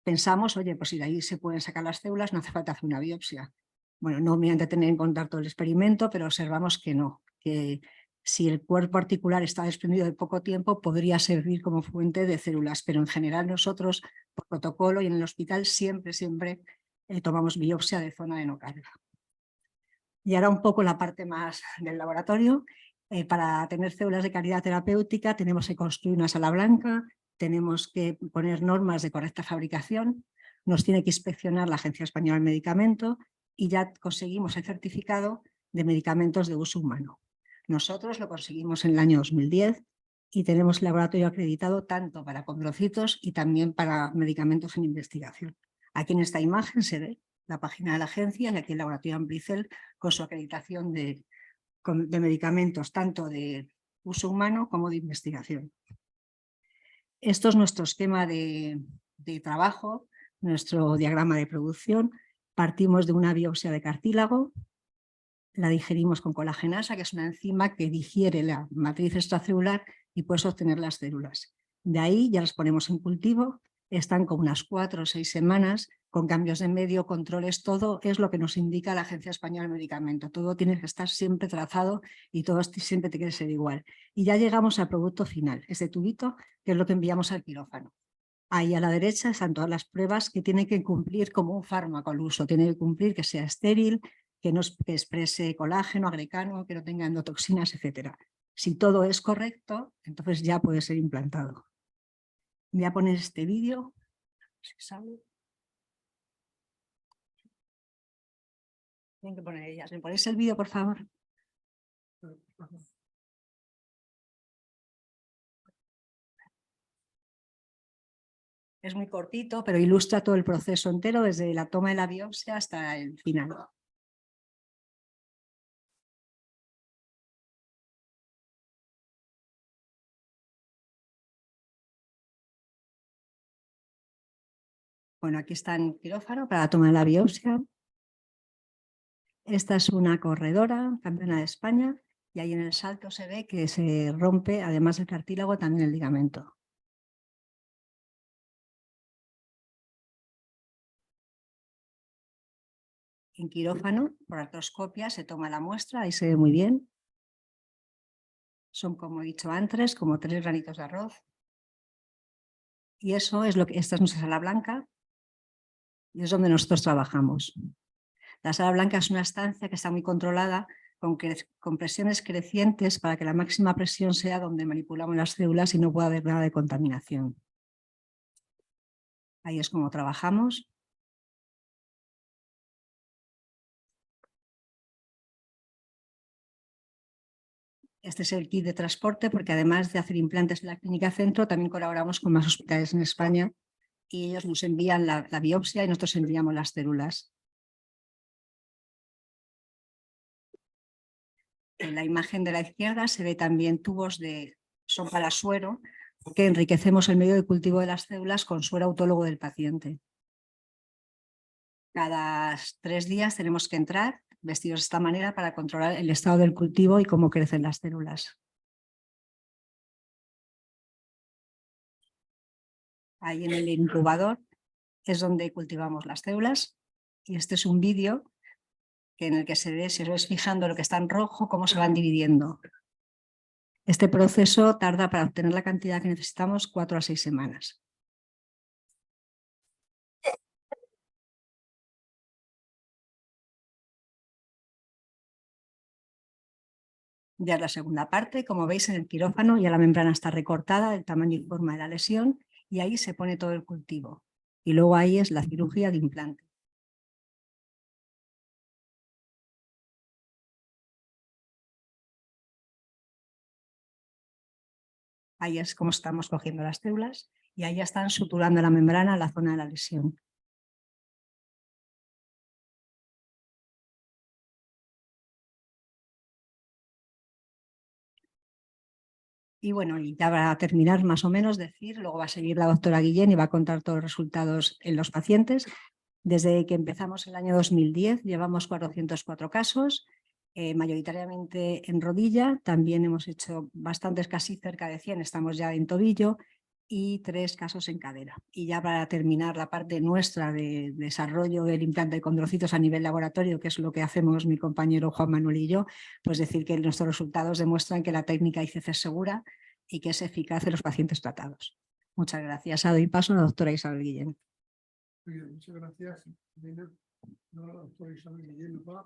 Pensamos, oye, pues si de ahí se pueden sacar las células, no hace falta hacer una biopsia. Bueno, no me han de tener en contacto el experimento, pero observamos que no, que si el cuerpo articular está desprendido de poco tiempo, podría servir como fuente de células, pero en general nosotros, por protocolo y en el hospital, siempre tomamos biopsia de zona de no carga. Y ahora un poco la parte más del laboratorio. Para tener células de calidad terapéutica tenemos que construir una sala blanca, tenemos que poner normas de correcta fabricación, nos tiene que inspeccionar la Agencia Española del Medicamento y ya conseguimos el certificado de medicamentos de uso humano. Nosotros lo conseguimos en el año 2010 y tenemos laboratorio acreditado tanto para condrocitos y también para medicamentos en investigación. Aquí en esta imagen se ve la página de la agencia y aquí el laboratorio Ambricel con su acreditación de medicamentos tanto de uso humano como de investigación. Esto es nuestro esquema de trabajo, nuestro diagrama de producción. Partimos de una biopsia de cartílago, la digerimos con colagenasa, que es una enzima que digiere la matriz extracelular y puedes obtener las células. De ahí ya las ponemos en cultivo, están con unas 4 o 6 semanas, con cambios de medio, controles, todo es lo que nos indica la Agencia Española del Medicamento. Todo tiene que estar siempre trazado y todo siempre tiene que ser igual. Y ya llegamos al producto final, este tubito, que es lo que enviamos al quirófano. Ahí a la derecha están todas las pruebas que tiene que cumplir como un fármaco al uso. Tiene que cumplir que sea estéril, que exprese colágeno, agrecano, que no tenga endotoxinas, etc. Si todo es correcto, entonces ya puede ser implantado. Voy a poner este vídeo. Si sale. Tienen que poner ellas. ¿Me ponéis el vídeo, por favor? Es muy cortito, pero ilustra todo el proceso entero, desde la toma de la biopsia hasta el final. Bueno, aquí está el quirófano para la toma de la biopsia. Esta es una corredora, campeona de España, y ahí en el salto se ve que se rompe, además del cartílago, también el ligamento. En quirófano, por artroscopia, se toma la muestra, ahí se ve muy bien. Son, como he dicho antes, como 3 granitos de arroz. Y eso es lo que, esta es nuestra sala blanca, y es donde nosotros trabajamos. La sala blanca es una estancia que está muy controlada con presiones crecientes para que la máxima presión sea donde manipulamos las células y no pueda haber nada de contaminación. Ahí es como trabajamos. Este es el kit de transporte porque además de hacer implantes en la Clínica Centro, también colaboramos con más hospitales en España y ellos nos envían la biopsia y nosotros enviamos las células. En la imagen de la izquierda se ve también tubos son para suero, que enriquecemos el medio de cultivo de las células con suero autólogo del paciente. Cada 3 días tenemos que entrar vestidos de esta manera para controlar el estado del cultivo y cómo crecen las células. Ahí en el incubador es donde cultivamos las células y este es un vídeo en el que se ve, si os vais fijando lo que está en rojo, cómo se van dividiendo. Este proceso tarda para obtener la cantidad que necesitamos 4 a 6 semanas. Ya es la segunda parte, como veis en el quirófano ya la membrana está recortada del tamaño y forma de la lesión y ahí se pone todo el cultivo. Y luego ahí es la cirugía de implante. Ahí es como estamos cogiendo las células y ahí ya están suturando la membrana a la zona de la lesión. Y bueno, y ya para terminar más o menos decir, luego va a seguir la doctora Guillén y va a contar todos los resultados en los pacientes. Desde que empezamos el año 2010 llevamos 404 casos, mayoritariamente en rodilla, también hemos hecho bastantes, casi cerca de 100, estamos ya en tobillo y 3 casos en cadera. Y ya para terminar la parte nuestra de desarrollo del implante de condrocitos a nivel laboratorio, que es lo que hacemos mi compañero Juan Manuel y yo, pues decir que nuestros resultados demuestran que la técnica ICC es segura y que es eficaz en los pacientes tratados. Muchas gracias. Doy paso a la doctora Isabel Guillén. Muy bien, muchas gracias, Elena. Ahora la doctora Isabel Guillén nos va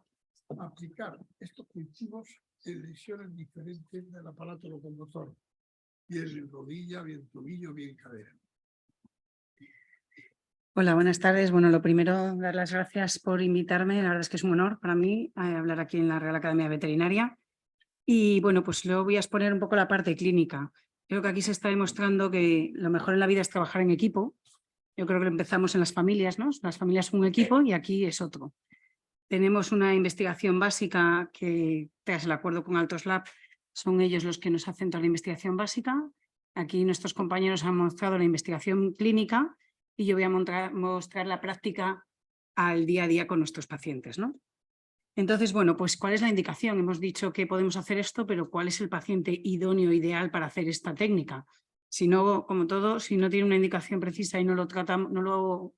a aplicar estos cultivos en lesiones diferentes del aparato locomotor. Bien en rodilla, bien tobillo, bien cadera. Hola, buenas tardes. Bueno, lo primero, dar las gracias por invitarme. La verdad es que es un honor para mí hablar aquí en la Real Academia Veterinaria. Y bueno, pues luego voy a exponer un poco la parte clínica. Creo que aquí se está demostrando que lo mejor en la vida es trabajar en equipo. Yo creo que empezamos en las familias, ¿no? Las familias son un equipo y aquí es otro. Tenemos una investigación básica que, tras el acuerdo con Altos Lab, son ellos los que nos hacen toda la investigación básica. Aquí nuestros compañeros han mostrado la investigación clínica y yo voy a mostrar la práctica al día a día con nuestros pacientes, ¿no? Entonces, bueno, pues ¿cuál es la indicación? Hemos dicho que podemos hacer esto, pero ¿cuál es el paciente idóneo, ideal para hacer esta técnica? Si no, como todo, si no tiene una indicación precisa y no lo tratamos, no lo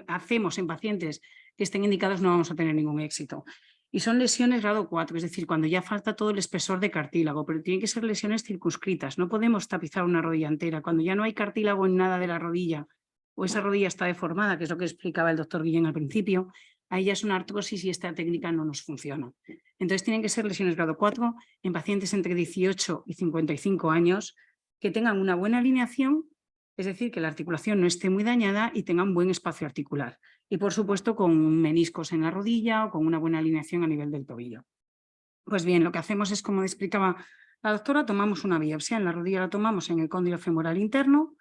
hacemos en pacientes que estén indicados, no vamos a tener ningún éxito. Y son lesiones grado 4, es decir, cuando ya falta todo el espesor de cartílago, pero tienen que ser lesiones circunscritas. No podemos tapizar una rodilla entera. Cuando ya no hay cartílago en nada de la rodilla o esa rodilla está deformada, que es lo que explicaba el doctor Guillén al principio, ahí ya es una artrosis y esta técnica no nos funciona. Entonces tienen que ser lesiones grado 4 en pacientes entre 18 y 55 años que tengan una buena alineación, es decir, que la articulación no esté muy dañada y tengan buen espacio articular. Y por supuesto con meniscos en la rodilla o con una buena alineación a nivel del tobillo. Pues bien, lo que hacemos es, como explicaba la doctora, tomamos una biopsia. En la rodilla la tomamos en el cóndilo femoral interno,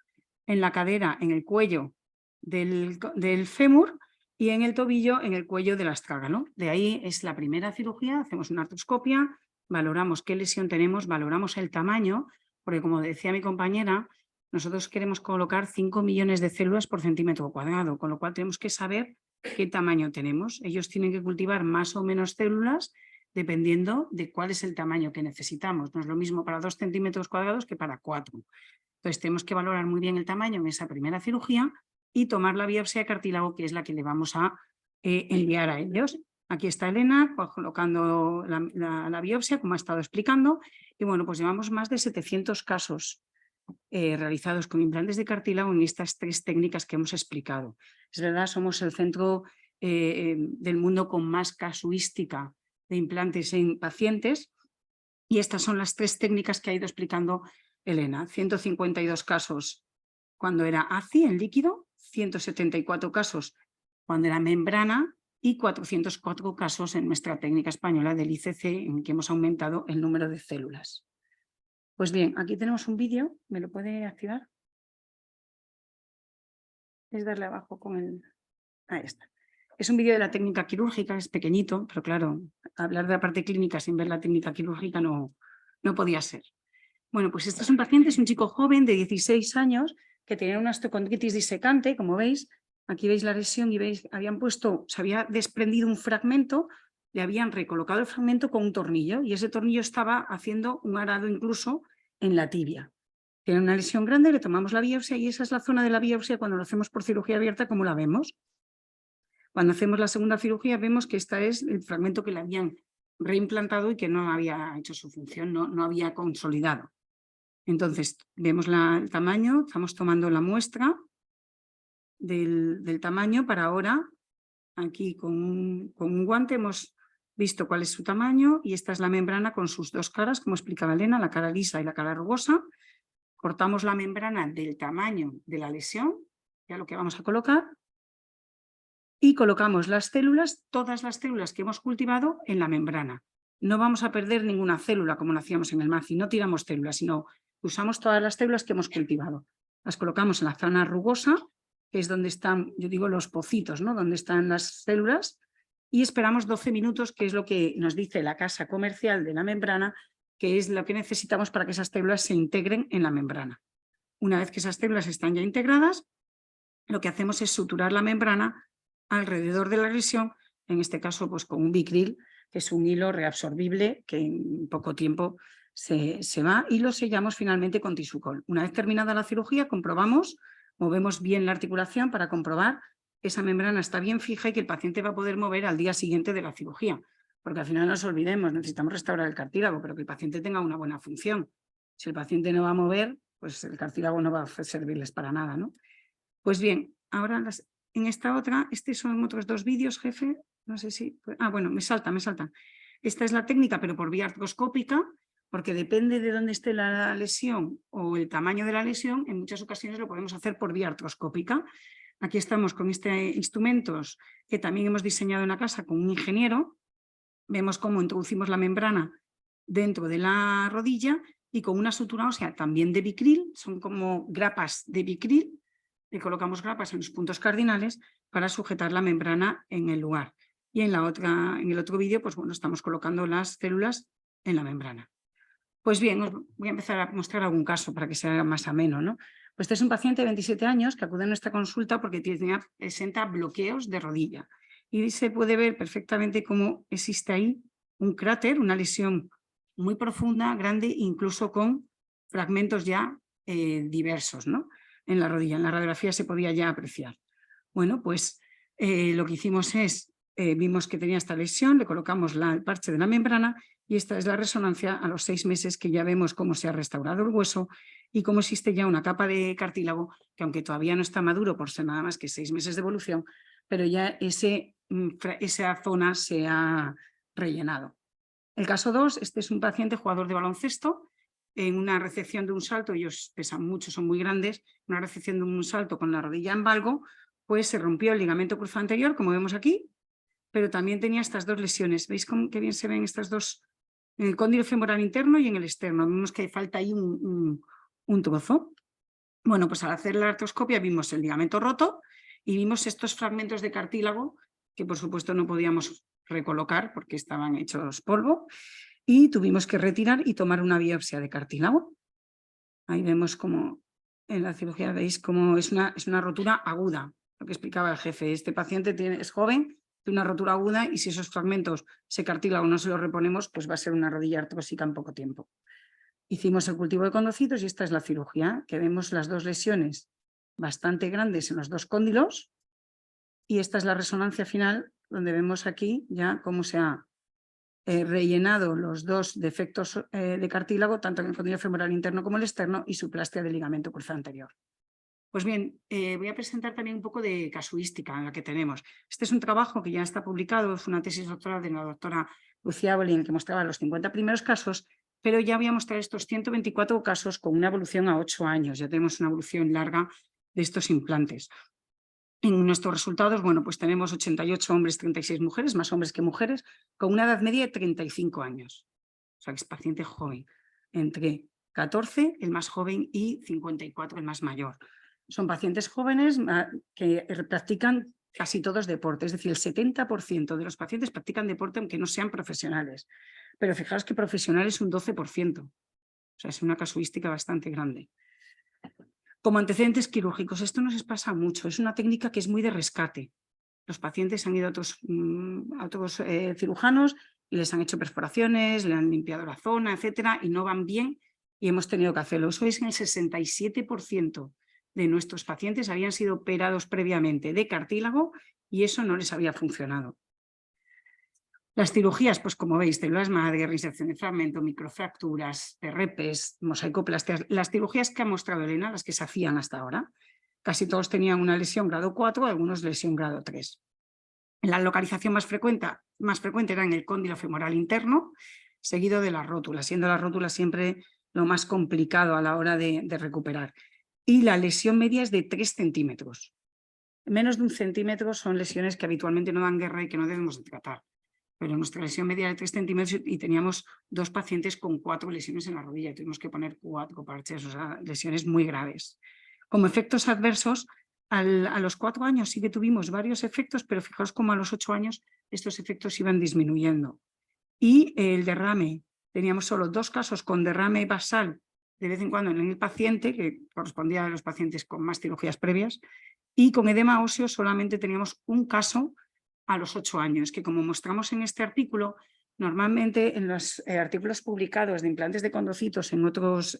en la cadera, en el cuello del fémur y en el tobillo, en el cuello del astrágalo. De ahí es la primera cirugía, hacemos una artroscopia, valoramos qué lesión tenemos, valoramos el tamaño, porque como decía mi compañera, nosotros queremos colocar 5 millones de células por centímetro cuadrado, con lo cual tenemos que saber qué tamaño tenemos. Ellos tienen que cultivar más o menos células dependiendo de cuál es el tamaño que necesitamos. No es lo mismo para 2 centímetros cuadrados que para 4. Entonces tenemos que valorar muy bien el tamaño en esa primera cirugía y tomar la biopsia de cartílago, que es la que le vamos a enviar a ellos. Aquí está Elena colocando la biopsia, como ha estado explicando. Y bueno, pues llevamos más de 700 casos realizados con implantes de cartílago en estas 3 técnicas que hemos explicado. Es verdad, somos el centro del mundo con más casuística de implantes en pacientes y estas son las 3 técnicas que ha ido explicando Elena. 152 casos cuando era ACI en líquido, 174 casos cuando era membrana y 404 casos en nuestra técnica española del ICC, en que hemos aumentado el número de células. Pues bien, aquí tenemos un vídeo, ¿me lo puede activar? Es darle abajo con el... Ahí está. Es un vídeo de la técnica quirúrgica, es pequeñito, pero claro, hablar de la parte clínica sin ver la técnica quirúrgica no podía ser. Bueno, pues este es un paciente, es un chico joven de 16 años que tenía una osteocondritis disecante, como veis. Aquí veis la lesión y veis, se había desprendido un fragmento, le habían recolocado el fragmento con un tornillo y ese tornillo estaba haciendo un arado incluso en la tibia. Tiene una lesión grande, le tomamos la biopsia y esa es la zona de la biopsia cuando lo hacemos por cirugía abierta, como la vemos. Cuando hacemos la segunda cirugía vemos que este es el fragmento que le habían reimplantado y que no había hecho su función, no había consolidado. Entonces vemos el tamaño, estamos tomando la muestra del tamaño para ahora, aquí con un guante hemos visto cuál es su tamaño y esta es la membrana con sus dos caras, como explicaba Elena, la cara lisa y la cara rugosa. Cortamos la membrana del tamaño de la lesión, ya lo que vamos a colocar, y colocamos las células, todas las células que hemos cultivado en la membrana. No vamos a perder ninguna célula como lo hacíamos en el MACI, no tiramos células, sino usamos todas las células que hemos cultivado. Las colocamos en la zona rugosa, que es donde están, yo digo, los pocitos, ¿no? Donde están las células, y esperamos 12 minutos, que es lo que nos dice la casa comercial de la membrana, que es lo que necesitamos para que esas células se integren en la membrana. Una vez que esas células están ya integradas, lo que hacemos es suturar la membrana alrededor de la lesión, en este caso pues con un Vicryl, que es un hilo reabsorbible que en poco tiempo se va, y lo sellamos finalmente con Tissuecol. Una vez terminada la cirugía comprobamos, movemos bien la articulación para comprobar que esa membrana está bien fija y que el paciente va a poder mover al día siguiente de la cirugía, porque al final no nos olvidemos, necesitamos restaurar el cartílago, pero que el paciente tenga una buena función. Si el paciente no va a mover, pues el cartílago no va a servirles para nada, ¿no? Pues bien, ahora en esta otra, estos son otros dos vídeos, jefe, no sé si... bueno, me salta. Esta es la técnica, pero por vía artroscópica, porque depende de dónde esté la lesión o el tamaño de la lesión, en muchas ocasiones lo podemos hacer por vía artroscópica. Aquí estamos con instrumentos que también hemos diseñado en la casa con un ingeniero. Vemos cómo introducimos la membrana dentro de la rodilla y con una sutura ósea también de Vicryl, son como grapas de Vicryl. Le colocamos grapas en los puntos cardinales para sujetar la membrana en el lugar. Y en el otro vídeo, pues bueno, estamos colocando las células en la membrana. Pues bien, os voy a empezar a mostrar algún caso para que sea más ameno, ¿no? Pues este es un paciente de 27 años que acude a nuestra consulta porque presenta bloqueos de rodilla. Y se puede ver perfectamente cómo existe ahí un cráter, una lesión muy profunda, grande, incluso con fragmentos ya diversos, ¿no? En la rodilla, en la radiografía se podía ya apreciar. Bueno, pues lo que hicimos es, vimos que tenía esta lesión, le colocamos el parche de la membrana y esta es la resonancia a los 6 meses, que ya vemos cómo se ha restaurado el hueso y cómo existe ya una capa de cartílago que, aunque todavía no está maduro por ser nada más que 6 meses de evolución, pero ya esa zona se ha rellenado. El caso 2, este es un paciente jugador de baloncesto, en una recepción de un salto, ellos pesan mucho, son muy grandes, una recepción de un salto con la rodilla en valgo, pues se rompió el ligamento cruzado anterior, como vemos aquí, pero también tenía estas dos lesiones. ¿Veis cómo qué bien se ven estas dos? En el cóndilo femoral interno y en el externo. Vemos que falta ahí un trozo. Bueno, pues al hacer la artroscopia vimos el ligamento roto y vimos estos fragmentos de cartílago que por supuesto no podíamos recolocar porque estaban hechos polvo, y tuvimos que retirar y tomar una biopsia de cartílago. Ahí vemos como en la cirugía veis cómo es una rotura aguda, lo que explicaba el jefe. Este paciente es joven, tiene una rotura aguda y si esos fragmentos, ese cartílago no se los reponemos, pues va a ser una rodilla artrósica en poco tiempo. Hicimos el cultivo de condrocitos y esta es la cirugía, que vemos las dos lesiones bastante grandes en los dos cóndilos y esta es la resonancia final, donde vemos aquí ya cómo se ha rellenado los dos defectos de cartílago, tanto en el cóndilo femoral interno como el externo, y su plastia del ligamento cruzado anterior. Pues bien, voy a presentar también un poco de casuística en la que tenemos. Este es un trabajo que ya está publicado, es una tesis doctoral de la doctora Lucía Bolín, que mostraba los 50 primeros casos, pero ya voy a mostrar estos 124 casos con una evolución a 8 años. Ya tenemos una evolución larga de estos implantes. En nuestros resultados, bueno, pues tenemos 88 hombres, 36 mujeres, más hombres que mujeres, con una edad media de 35 años. O sea, que es paciente joven. Entre 14, el más joven, y 54, el más mayor. Son pacientes jóvenes que practican casi todos deporte, es decir, el 70% de los pacientes practican deporte aunque no sean profesionales, pero fijaos que profesionales un 12%, o sea, es una casuística bastante grande. Como antecedentes quirúrgicos, esto nos pasa mucho, es una técnica que es muy de rescate. Los pacientes han ido a otros cirujanos y les han hecho perforaciones, le han limpiado la zona, etcétera, y no van bien y hemos tenido que hacerlo. Eso es en el 67% de nuestros pacientes habían sido operados previamente de cartílago y eso no les había funcionado. Las cirugías, pues como veis, células madre, reinserción de fragmento, microfracturas, TRPs, mosaicoplastias, las cirugías que ha mostrado Elena, las que se hacían hasta ahora, casi todos tenían una lesión grado 4, algunos lesión grado 3. La localización más frecuente era en el cóndilo femoral interno, seguido de las rótulas, siendo las rótulas siempre lo más complicado a la hora de recuperar. Y la lesión media es de 3 centímetros. Menos de 1 centímetro son lesiones que habitualmente no dan guerra y que no debemos de tratar. Pero nuestra lesión media de 3 centímetros y teníamos 2 pacientes con 4 lesiones en la rodilla y tuvimos que poner 4 parches, o sea, lesiones muy graves. Como efectos adversos, a los 4 años sí que tuvimos varios efectos, pero fijaos cómo a los 8 años estos efectos iban disminuyendo. Y el derrame, teníamos solo 2 casos con derrame basal de vez en cuando en el paciente, que correspondía a los pacientes con más cirugías previas, y con edema óseo solamente teníamos 1 caso a los 8 años, que como mostramos en este artículo, normalmente en los artículos publicados de implantes de condrocitos en otros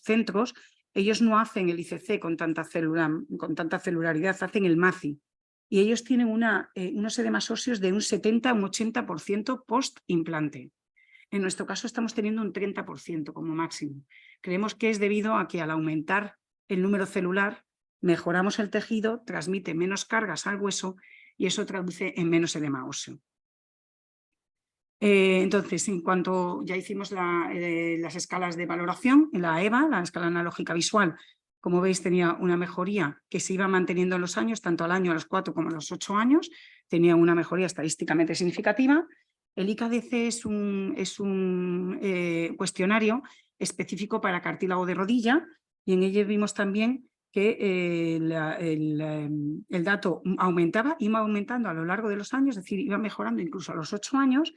centros, ellos no hacen el ICC con tanta celularidad, hacen el MACI. Y ellos tienen unos edemas óseos de un 70 a un 80% post-implante. En nuestro caso estamos teniendo un 30% como máximo. Creemos que es debido a que al aumentar el número celular, mejoramos el tejido, transmite menos cargas al hueso y eso traduce en menos edema óseo. Entonces, en cuanto ya hicimos las escalas de valoración, en la EVA, la escala analógica visual, como veis tenía una mejoría que se iba manteniendo en los años, tanto al año, a los 4 como a los 8 años, tenía una mejoría estadísticamente significativa. El IKDC es un cuestionario específico para cartílago de rodilla y en ello vimos también que el dato iba aumentando a lo largo de los años, es decir, iba mejorando incluso a los 8 años.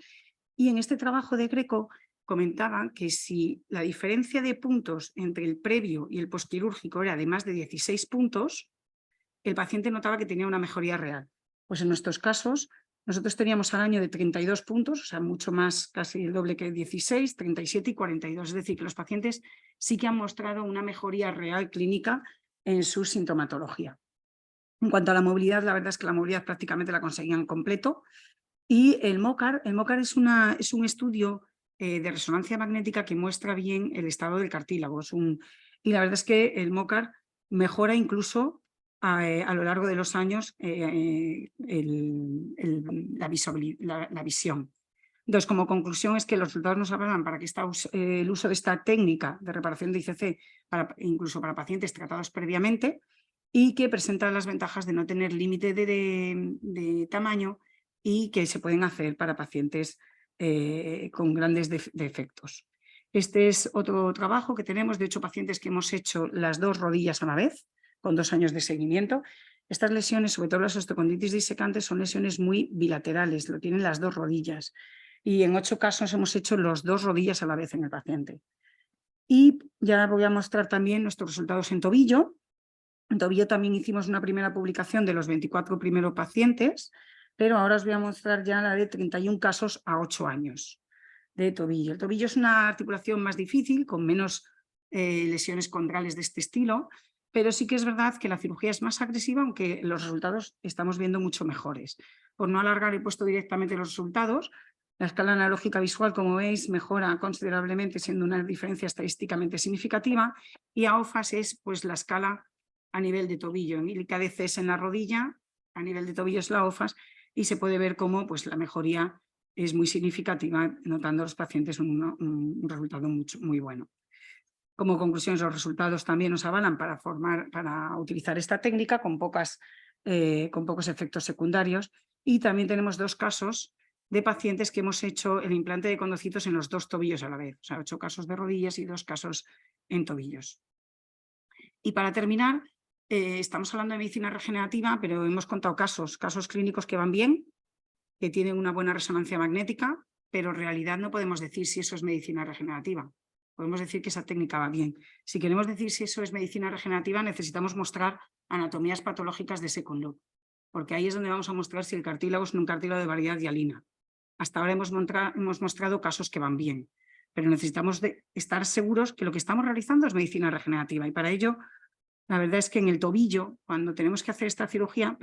Y en este trabajo de Greco comentaban que si la diferencia de puntos entre el previo y el postquirúrgico era de más de 16 puntos, el paciente notaba que tenía una mejoría real. Pues en nuestros casos, nosotros teníamos al año de 32 puntos, o sea, mucho más, casi el doble que 16, 37 y 42. Es decir, que los pacientes sí que han mostrado una mejoría real clínica en su sintomatología. En cuanto a la movilidad, la verdad es que la movilidad prácticamente la conseguían completo. Y el MOCAR es un estudio de resonancia magnética que muestra bien el estado del cartílago. Y la verdad es que el MOCAR mejora incluso a lo largo de los años la visión. Entonces, como conclusión es que los resultados nos avalan para que el uso de esta técnica de reparación de ICC, incluso para pacientes tratados previamente, y que presenta las ventajas de no tener límite de tamaño y que se pueden hacer para pacientes con grandes defectos. Este es otro trabajo que tenemos de 8 pacientes que hemos hecho las 2 rodillas a la vez, con 2 años de seguimiento. Estas lesiones, sobre todo las osteoconditis disecantes, son lesiones muy bilaterales, lo tienen las 2 rodillas. Y en 8 casos hemos hecho las 2 rodillas a la vez en el paciente. Y ya voy a mostrar también nuestros resultados en tobillo. En tobillo también hicimos una primera publicación de los 24 primeros pacientes, pero ahora os voy a mostrar ya la de 31 casos a 8 años de tobillo. El tobillo es una articulación más difícil, con menos lesiones condrales de este estilo, pero sí que es verdad que la cirugía es más agresiva, aunque los resultados estamos viendo mucho mejores. Por no alargar, he puesto directamente los resultados. La escala analógica visual, como veis, mejora considerablemente, siendo una diferencia estadísticamente significativa, y AOFAS es pues, la escala a nivel de tobillo. El IKDC es en la rodilla, a nivel de tobillo es la AOFAS, y se puede ver cómo pues, la mejoría es muy significativa, notando los pacientes un resultado muy bueno. Como conclusión, los resultados también nos avalan para utilizar esta técnica con pocos efectos secundarios, y también tenemos 2 casos de pacientes que hemos hecho el implante de condrocitos en los 2 tobillos a la vez, o sea, 8 casos de rodillas y 2 casos en tobillos. Y para terminar, estamos hablando de medicina regenerativa, pero hemos contado casos clínicos que van bien, que tienen una buena resonancia magnética, pero en realidad no podemos decir si eso es medicina regenerativa. Podemos decir que esa técnica va bien. Si queremos decir si eso es medicina regenerativa, necesitamos mostrar anatomías patológicas de second loop, porque ahí es donde vamos a mostrar si el cartílago es un cartílago de variedad hialina. Hasta ahora hemos mostrado casos que van bien, pero necesitamos estar seguros que lo que estamos realizando es medicina regenerativa, y para ello, la verdad es que en el tobillo, cuando tenemos que hacer esta cirugía,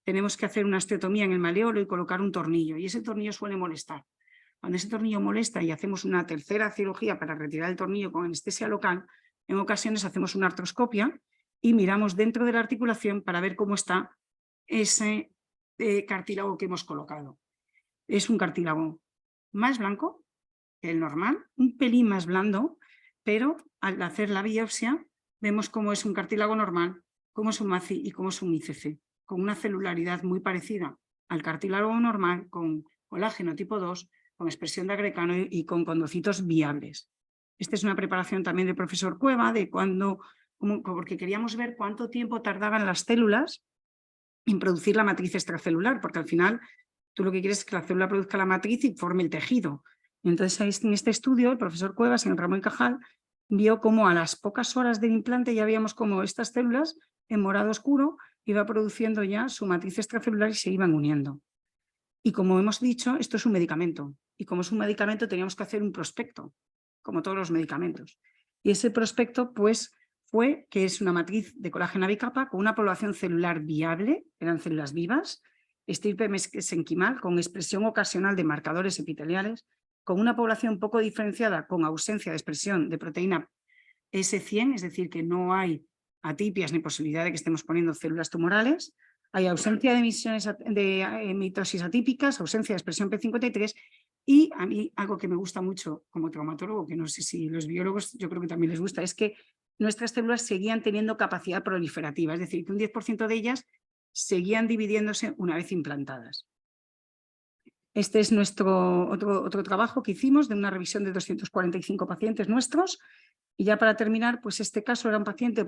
tenemos que hacer una osteotomía en el maleolo y colocar un tornillo, y ese tornillo suele molestar. Cuando ese tornillo molesta y hacemos una tercera cirugía para retirar el tornillo con anestesia local, en ocasiones hacemos una artroscopia y miramos dentro de la articulación para ver cómo está ese cartílago que hemos colocado. Es un cartílago más blanco que el normal, un pelín más blando, pero al hacer la biopsia vemos cómo es un cartílago normal, cómo es un MACI y cómo es un ICC, con una celularidad muy parecida al cartílago normal, con colágeno tipo 2, con expresión de agrecano y con condrocitos viables. Esta es una preparación también del profesor Cueva, porque queríamos ver cuánto tiempo tardaban las células en producir la matriz extracelular, porque al final tú lo que quieres es que la célula produzca la matriz y forme el tejido. Entonces, en este estudio, el profesor Cuevas, en Ramón y Cajal, vio cómo a las pocas horas del implante ya veíamos cómo estas células, en morado oscuro, iba produciendo ya su matriz extracelular y se iban uniendo. Y como hemos dicho, esto es un medicamento. Y como es un medicamento, teníamos que hacer un prospecto, como todos los medicamentos. Y ese prospecto, pues, fue que es una matriz de colágeno bicapa con una población celular viable, eran células vivas, estirpe mesenquimal con expresión ocasional de marcadores epiteliales, con una población poco diferenciada con ausencia de expresión de proteína S100, es decir, que no hay atipias ni posibilidad de que estemos poniendo células tumorales, hay ausencia de emisiones de mitosis atípicas, ausencia de expresión P53 y a mí algo que me gusta mucho como traumatólogo, que no sé si los biólogos yo creo que también les gusta, es que nuestras células seguían teniendo capacidad proliferativa, es decir, que un 10% de ellas seguían dividiéndose una vez implantadas. Este es nuestro otro trabajo que hicimos de una revisión de 245 pacientes nuestros. Y ya para terminar, pues este caso era un paciente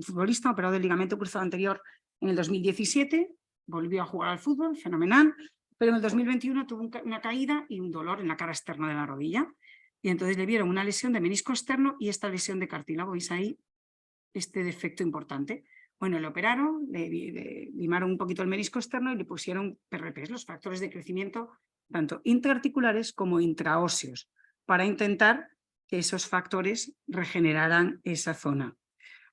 futbolista operado del ligamento cruzado anterior en el 2017, volvió a jugar al fútbol, fenomenal, pero en el 2021 tuvo una caída y un dolor en la cara externa de la rodilla. Y entonces le vieron una lesión de menisco externo y esta lesión de cartílago. ¿Veis ahí este defecto importante? Bueno, le operaron, le limaron un poquito el menisco externo y le pusieron PRPs, los factores de crecimiento, tanto intraarticulares como intraóseos, para intentar que esos factores regeneraran esa zona.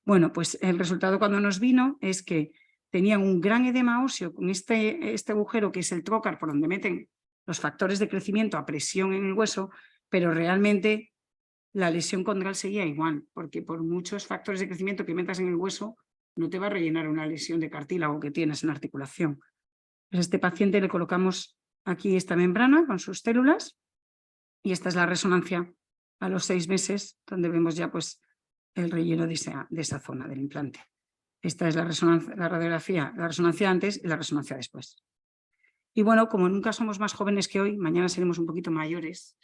Bueno, pues el resultado cuando nos vino es que tenían un gran edema óseo con este agujero que es el trocar por donde meten los factores de crecimiento a presión en el hueso, pero realmente la lesión condral seguía igual, porque por muchos factores de crecimiento que metas en el hueso, no te va a rellenar una lesión de cartílago que tienes en la articulación. Pues a este paciente le colocamos aquí esta membrana con sus células y esta es la resonancia a los 6 meses, donde vemos ya pues el relleno de esa zona del implante. Esta es la radiografía, la resonancia antes y la resonancia después. Y bueno, como nunca somos más jóvenes que hoy, mañana seremos un poquito mayores,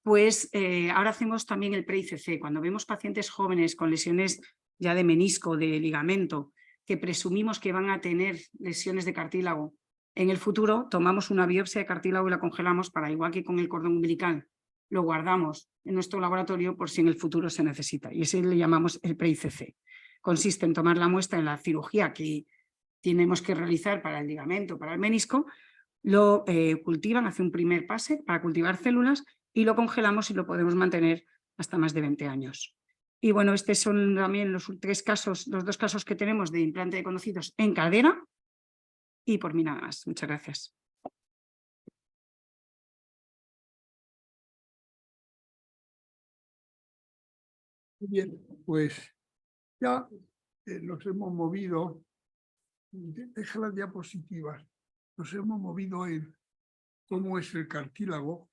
pues ahora hacemos también el pre-ICC. Cuando vemos pacientes jóvenes con lesiones ya de menisco, de ligamento, que presumimos que van a tener lesiones de cartílago, en el futuro tomamos una biopsia de cartílago y la congelamos para, igual que con el cordón umbilical, lo guardamos en nuestro laboratorio por si en el futuro se necesita. Y ese le llamamos el pre-ICC. Consiste en tomar la muestra en la cirugía que tenemos que realizar para el ligamento, para el menisco, lo cultivan, hace un primer pase para cultivar células y lo congelamos y lo podemos mantener hasta más de 20 años. Y bueno, estos son también los 2 casos que tenemos de implante de conocidos en cadera. Y por mí nada más. Muchas gracias. Bien, pues ya nos hemos movido, deja las diapositivas, nos hemos movido en cómo es el cartílago,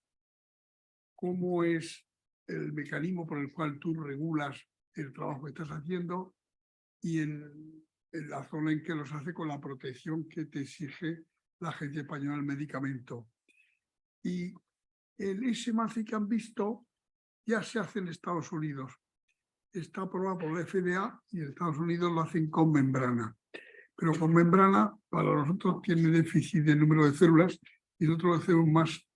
cómo es el mecanismo por el cual tú regulas el trabajo que estás haciendo y en la zona en que los hace con la protección que te exige la Agencia Española del Medicamento. Y el SMACI que han visto ya se hace en Estados Unidos. está aprobada por la FDA y en Estados Unidos lo hacen con membrana. Pero con membrana para nosotros tiene déficit de número de células y nosotros lo hacemos más.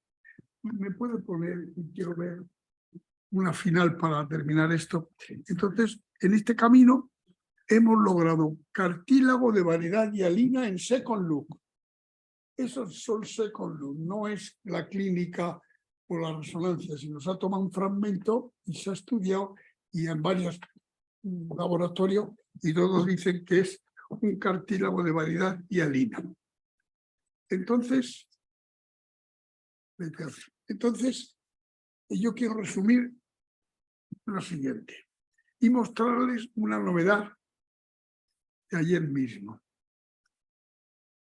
¿Me puede poner? Quiero ver una final para terminar esto. Entonces, en este camino hemos logrado cartílago de variedad hialina en second look. Esos son second look, no es la clínica por la resonancia, sino se ha tomado un fragmento y se ha estudiado y en varios laboratorios y todos dicen que es un cartílago de variedad hialina. Entonces, yo quiero resumir lo siguiente y mostrarles una novedad de ayer mismo.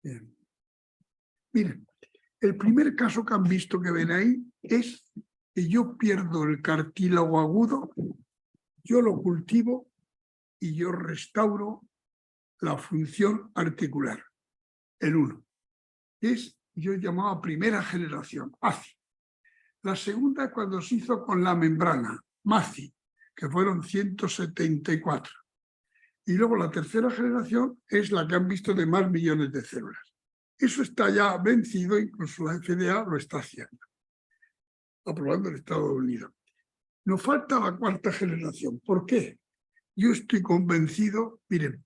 Bien. Miren, el primer caso que han visto que ven ahí es que yo pierdo el cartílago agudo, yo lo cultivo y yo restauro la función articular, el 1. Es, yo llamaba primera generación, ACI. La segunda es cuando se hizo con la membrana, MACI, que fueron 174. Y luego la tercera generación es la que han visto de más millones de células. Eso está ya vencido, incluso la FDA lo está haciendo, aprobando en Estados Unidos. Nos falta la cuarta generación. ¿Por qué? Yo estoy convencido, miren,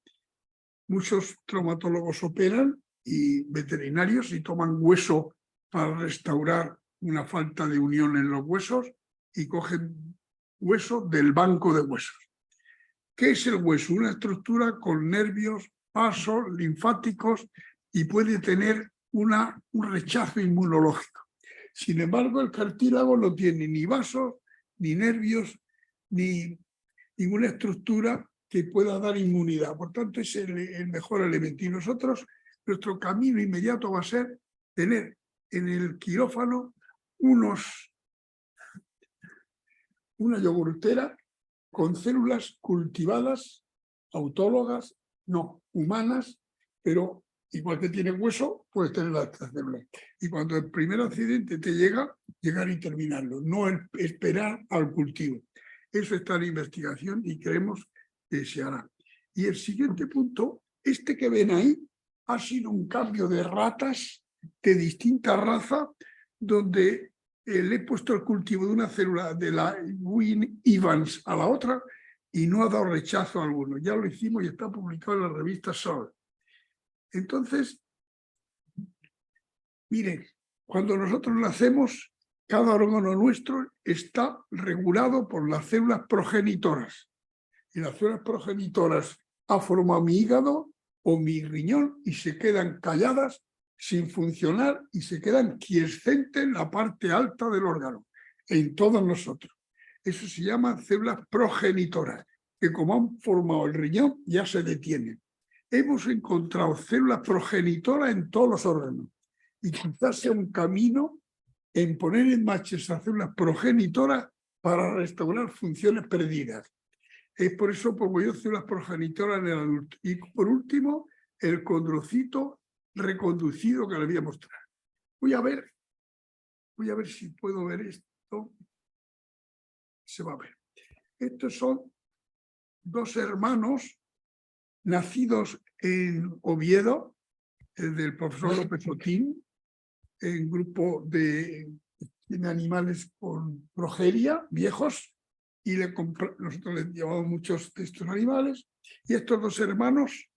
muchos traumatólogos operan y veterinarios y toman hueso para restaurar una falta de unión en los huesos y cogen hueso del banco de huesos. ¿Qué es el hueso? Una estructura con nervios, vasos, linfáticos y puede tener un rechazo inmunológico. Sin embargo, el cartílago no tiene ni vasos, ni nervios, ni ninguna estructura que pueda dar inmunidad. Por tanto, es el mejor elemento. Y nosotros, nuestro camino inmediato va a ser tener en el quirófano una yogurtera con células cultivadas, autólogas, no humanas, pero igual que tiene hueso, puedes tener las células. Y cuando el primer accidente te llega, llegar y terminarlo, no esperar al cultivo. Eso está en investigación y creemos que se hará. Y el siguiente punto, este que ven ahí, ha sido un cambio de ratas de distinta raza, donde le he puesto el cultivo de una célula de la Wynne Evans a la otra y no ha dado rechazo alguno. Ya lo hicimos y está publicado en la revista Sol. Entonces, miren, cuando nosotros nacemos, cada órgano nuestro está regulado por las células progenitoras. Y las células progenitoras han formado mi hígado o mi riñón y se quedan calladas sin funcionar y se quedan quiescentes en la parte alta del órgano, en todos nosotros. Eso se llama células progenitoras, que como han formado el riñón ya se detienen. Hemos encontrado células progenitoras en todos los órganos y quizás sea un camino en poner en marcha esas células progenitoras para restaurar funciones perdidas. Es por eso pongo yo células progenitoras en el adulto. Y por último, el condrocito reconducido que les voy a mostrar. Voy a ver si puedo ver esto. Se va a ver. Estos son dos hermanos nacidos en Oviedo, del profesor López Otín, en grupo de animales con progeria, viejos, y nosotros les llevamos muchos de estos animales, y estos dos hermanos,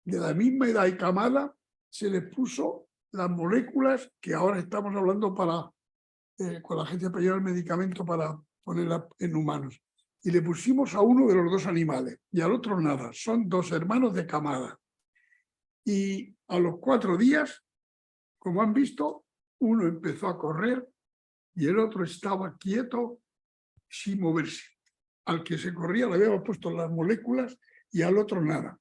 de la misma edad y camada, se les puso las moléculas que ahora estamos hablando con la Agencia Española del Medicamento para ponerlas en humanos. Y le pusimos a uno de los dos animales y al otro nada. Son dos hermanos de camada. Y a los 4 días, como han visto, uno empezó a correr y el otro estaba quieto sin moverse. Al que se corría le habíamos puesto las moléculas y al otro nada.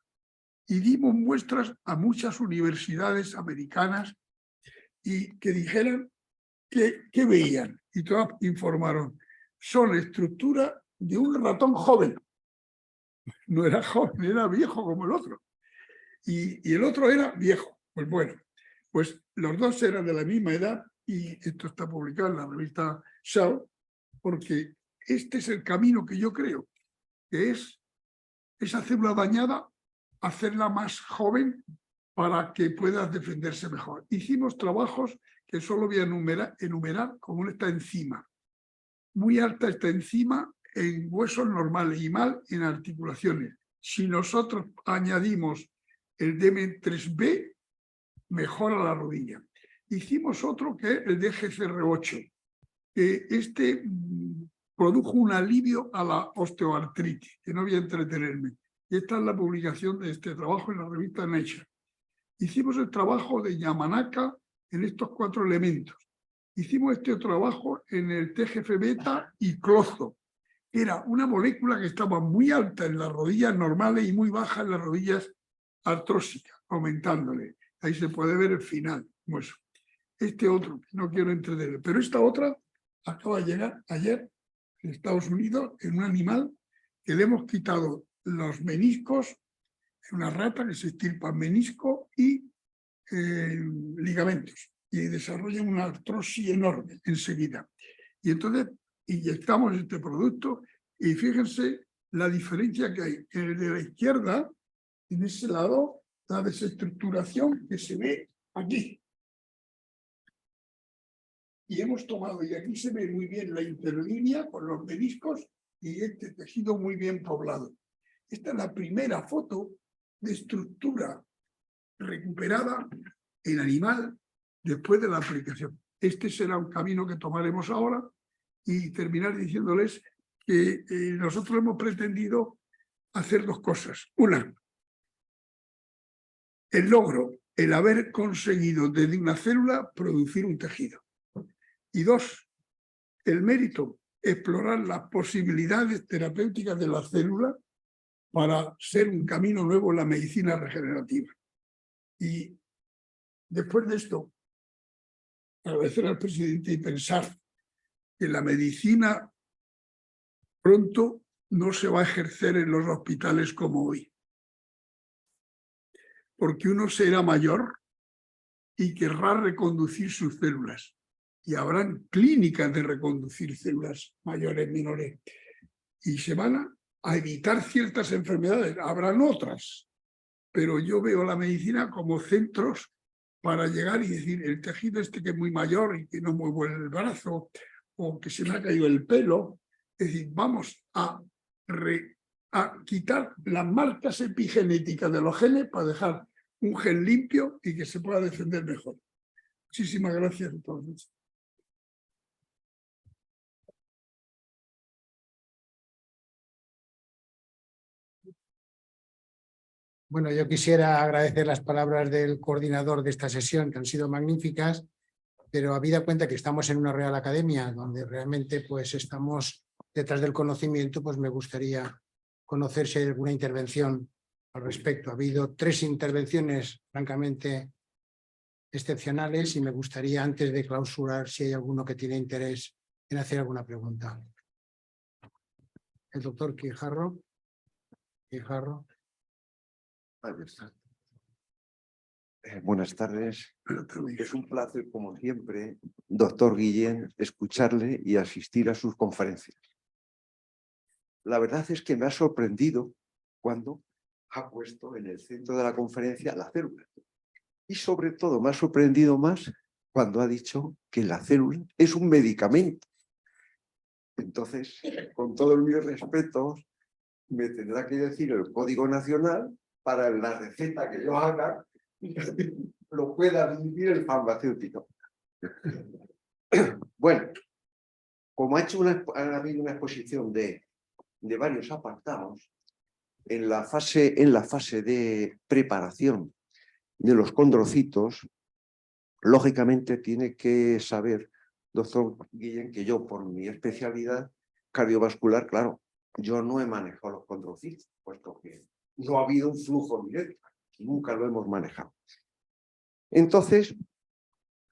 Y dimos muestras a muchas universidades americanas y que dijeran qué veían. Y todas informaron. Son estructura de un ratón joven. No era joven, era viejo como el otro. Y el otro era viejo. Pues bueno, pues los dos eran de la misma edad y esto está publicado en la revista Cell, porque este es el camino que yo creo. que es esa célula dañada, hacerla más joven para que pueda defenderse mejor. Hicimos trabajos que solo voy a enumerar como esta enzima. Muy alta esta enzima en huesos normales y mal en articulaciones. Si nosotros añadimos el DM3B, mejora la rodilla. Hicimos otro que es el DGCR8, que este produjo un alivio a la osteoartritis, que no voy a entretenerme. Y esta es la publicación de este trabajo en la revista Nature. Hicimos el trabajo de Yamanaka en estos 4 elementos. Hicimos este trabajo en el TGF-beta y clozo, que era una molécula que estaba muy alta en las rodillas normales y muy baja en las rodillas artrósicas, aumentándole. Ahí se puede ver el final. Pues este otro, no quiero entretener, pero esta otra acaba de llegar ayer en Estados Unidos en un animal que le hemos quitado los meniscos, en una rata que se estirpa menisco y ligamentos y desarrolla una artrosis enorme enseguida. Y entonces inyectamos este producto y fíjense la diferencia que hay. En el de la izquierda, en ese lado, la desestructuración que se ve aquí. Y hemos tomado, y aquí se ve muy bien la interlínea con los meniscos y este tejido muy bien poblado. Esta es la primera foto de estructura recuperada en animal después de la aplicación. Este será un camino que tomaremos ahora y terminar diciéndoles que nosotros hemos pretendido hacer 2 cosas. Una, el logro, el haber conseguido desde una célula producir un tejido. Y 2, el mérito, explorar las posibilidades terapéuticas de la célula para ser un camino nuevo en la medicina regenerativa. Y después de esto, agradecer al presidente y pensar que la medicina pronto no se va a ejercer en los hospitales como hoy. Porque uno será mayor y querrá reconducir sus células. Y habrán clínicas de reconducir células mayores, menores. Y se van a evitar ciertas enfermedades. Habrán otras. Pero yo veo la medicina como centros para llegar y decir, el tejido este que es muy mayor y que no muevo el brazo, o que se me ha caído el pelo. Es decir, vamos a quitar las marcas epigenéticas de los genes para dejar un gen limpio y que se pueda defender mejor. Muchísimas gracias a todos. Bueno, yo quisiera agradecer las palabras del coordinador de esta sesión, que han sido magníficas, pero habida cuenta que estamos en una Real Academia, donde realmente pues estamos detrás del conocimiento, pues me gustaría conocer si hay alguna intervención al respecto. Ha habido 3 intervenciones francamente excepcionales y me gustaría, antes de clausurar, si hay alguno que tiene interés en hacer alguna pregunta. El doctor Quijarro. Buenas tardes. Es un placer, como siempre, doctor Guillén, escucharle y asistir a sus conferencias. La verdad es que me ha sorprendido cuando ha puesto en el centro de la conferencia la célula. Y sobre todo me ha sorprendido más cuando ha dicho que la célula es un medicamento. Entonces, con todos mis respetos, me tendrá que decir el Código Nacional para la receta que yo haga lo pueda admitir el farmacéutico. Bueno, como ha habido una exposición de varios apartados, en la fase de preparación de los condrocitos, lógicamente tiene que saber, doctor Guillén, que yo por mi especialidad cardiovascular, claro, yo no he manejado los condrocitos, puesto que no ha habido un flujo directo, nunca lo hemos manejado. Entonces,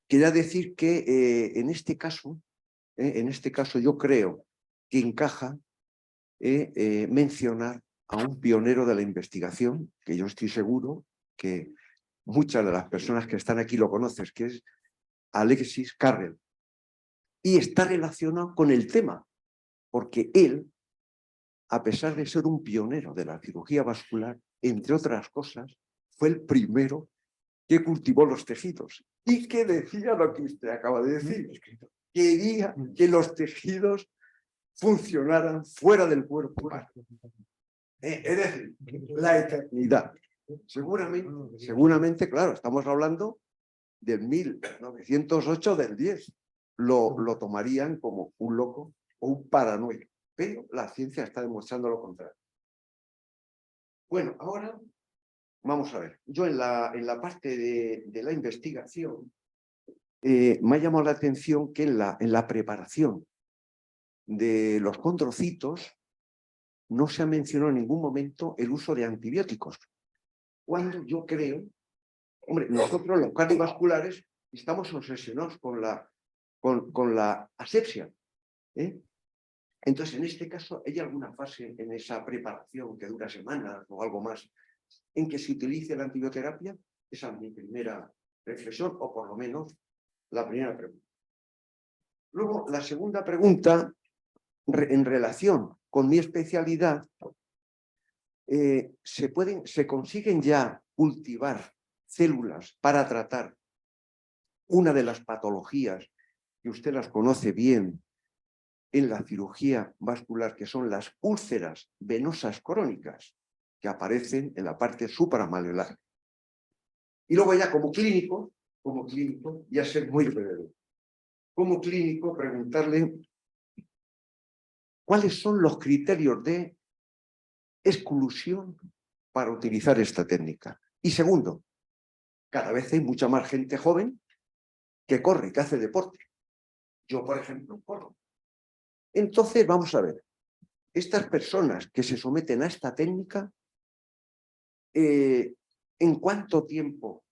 quería decir que en este caso yo creo que encaja mencionar a un pionero de la investigación, que yo estoy seguro que muchas de las personas que están aquí lo conocen, que es Alexis Carrel. Y está relacionado con el tema, porque él a pesar de ser un pionero de la cirugía vascular, entre otras cosas, fue el primero que cultivó los tejidos y que decía lo que usted acaba de decir. Quería que los tejidos funcionaran fuera del cuerpo humano. Es decir, la eternidad. Seguramente, claro, estamos hablando del 1908, del 10. Lo tomarían como un loco o un paranoico, pero la ciencia está demostrando lo contrario. Bueno, ahora vamos a ver. Yo en la parte de la investigación me ha llamado la atención que en la preparación de los condrocitos no se ha mencionado en ningún momento el uso de antibióticos. Cuando yo creo, hombre, nosotros los cardiovasculares estamos obsesionados con la asepsia. Entonces, en este caso, ¿hay alguna fase en esa preparación que dura semanas o algo más en que se utilice la antibioterapia? Esa es mi primera reflexión, o por lo menos la primera pregunta. Luego, la segunda pregunta, en relación con mi especialidad, se consiguen ya cultivar células para tratar una de las patologías que usted las conoce bien en la cirugía vascular, que son las úlceras venosas crónicas, que aparecen en la parte supramalleolar. Y luego ya como clínico, ya ser muy breve. Como clínico, preguntarle cuáles son los criterios de exclusión para utilizar esta técnica. Y segundo, cada vez hay mucha más gente joven que corre, que hace deporte. Yo, por ejemplo, corro. Entonces, vamos a ver, estas personas que se someten a esta técnica, ¿en cuánto tiempo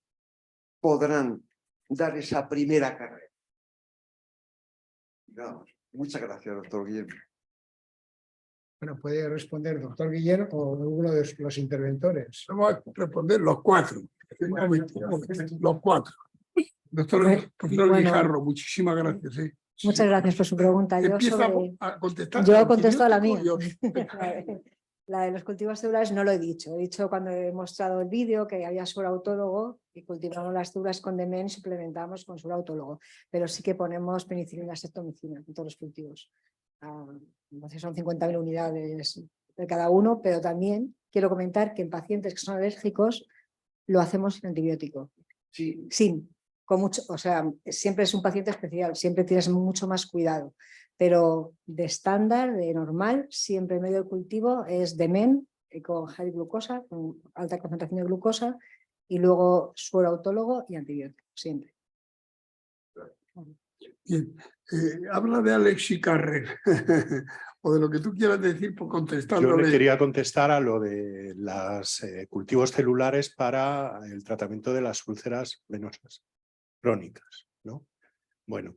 podrán dar esa primera carrera? Digamos. Muchas gracias, doctor Guillermo. Bueno, puede responder el doctor Guillermo o alguno de los interventores. Vamos a responder los cuatro. Los cuatro. Doctor Guijarro, muchísimas gracias. ¿Sí? Muchas gracias por su pregunta. Empieza a contestar. Yo contesto a la mía. Venga. La de los cultivos celulares no lo he dicho. He dicho cuando he mostrado el vídeo que había suerautólogo y cultivamos las células con DMEN y suplementamos con suerautólogo. Pero sí que ponemos penicilina, streptomicina en todos los cultivos. Entonces son 50.000 unidades de cada uno, pero también quiero comentar que en pacientes que son alérgicos lo hacemos sin antibiótico. Sí. Con mucho, o sea, siempre es un paciente especial, siempre tienes mucho más cuidado, pero de estándar, de normal, siempre el medio de cultivo es DMEN con high glucosa, con alta concentración de glucosa, y luego suero autólogo y antibiótico, siempre. Bien. Habla de Alexi Carrer o de lo que tú quieras decir por contestarle. Yo le quería contestar a lo de los cultivos celulares para el tratamiento de las úlceras venosas crónicas, ¿no? Bueno,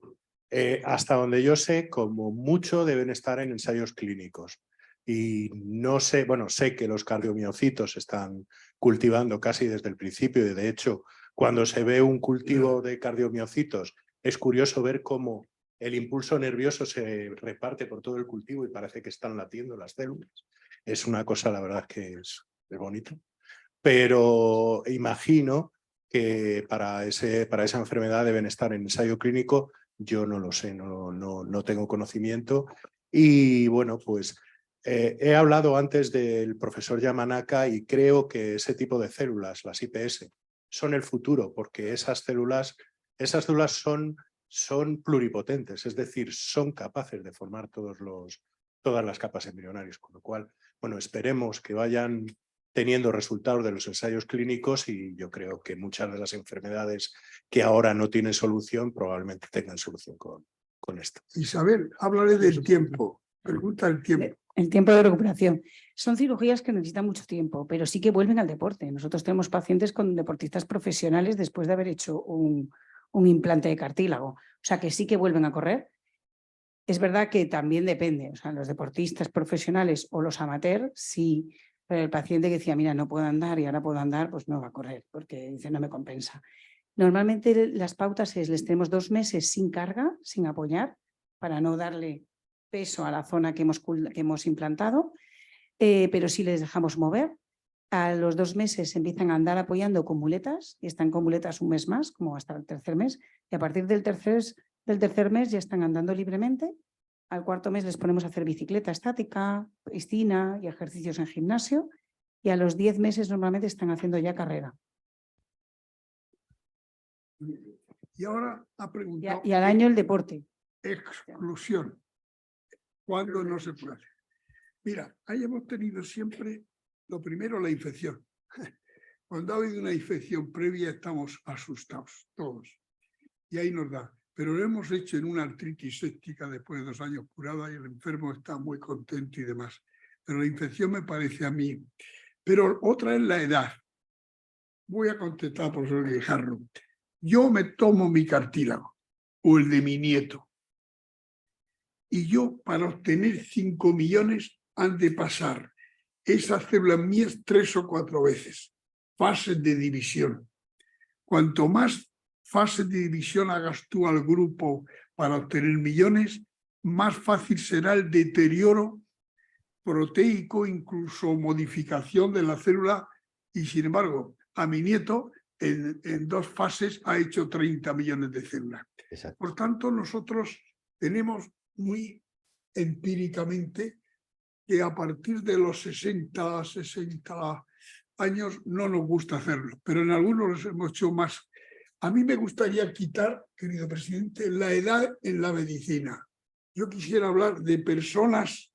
hasta donde yo sé, como mucho deben estar en ensayos clínicos. Y no sé, bueno, sé que los cardiomiocitos se están cultivando casi desde el principio y de hecho, cuando se ve un cultivo de cardiomiocitos, es curioso ver cómo el impulso nervioso se reparte por todo el cultivo y parece que están latiendo las células. Es una cosa, la verdad, que es bonito. Pero imagino que para esa enfermedad deben estar en ensayo clínico. Yo no lo sé, no tengo conocimiento. Y bueno, pues he hablado antes del profesor Yamanaka y creo que ese tipo de células, las IPS, son el futuro porque esas células son pluripotentes, es decir, son capaces de formar todas las capas embrionarias, con lo cual, bueno, esperemos que vayan teniendo resultados de los ensayos clínicos y yo creo que muchas de las enfermedades que ahora no tienen solución probablemente tengan solución con esto. Isabel, háblale del tiempo. Pregunta el tiempo. El tiempo de recuperación. Son cirugías que necesitan mucho tiempo, pero sí que vuelven al deporte. Nosotros tenemos pacientes con deportistas profesionales después de haber hecho un implante de cartílago. O sea, que sí que vuelven a correr. Es verdad que también depende. O sea, los deportistas profesionales o los amateurs, sí. Pero el paciente que decía, mira, no puedo andar y ahora puedo andar, pues no va a correr, porque dice, no me compensa. Normalmente las pautas es, les tenemos 2 meses sin carga, sin apoyar, para no darle peso a la zona que hemos implantado. pero sí les dejamos mover. A los 2 meses empiezan a andar apoyando con muletas y están con muletas un mes más, como hasta el 3er mes, y a partir del tercer mes ya están andando libremente. Al 4.º mes les ponemos a hacer bicicleta estática, piscina y ejercicios en gimnasio, y a los 10 meses normalmente están haciendo ya carrera. Y ahora ha preguntado... Y al año el deporte. Exclusión. ¿Cuándo no se puede hacer? Mira, ahí hemos tenido siempre, lo primero, la infección. Cuando ha habido una infección previa estamos asustados todos. Y ahí nos da. Pero lo hemos hecho en una artritis séptica después de 2 años curada y el enfermo está muy contento y demás. Pero la infección me parece a mí. Pero otra es la edad. Voy a contestar, profesor Guijarro. Yo me tomo mi cartílago o el de mi nieto. Y yo, para obtener 5 millones, han de pasar esas células mías 3 o 4 veces. Fases de división. Cuanto más fases de división hagas tú al grupo para obtener millones, más fácil será el deterioro proteico, incluso modificación de la célula. Y sin embargo, a mi nieto, en 2 fases, ha hecho 30 millones de células. Exacto. Por tanto, nosotros tenemos muy empíricamente que a partir de los 60 años no nos gusta hacerlo, pero en algunos los hemos hecho más. A mí me gustaría quitar, querido presidente, la edad en la medicina. Yo quisiera hablar de personas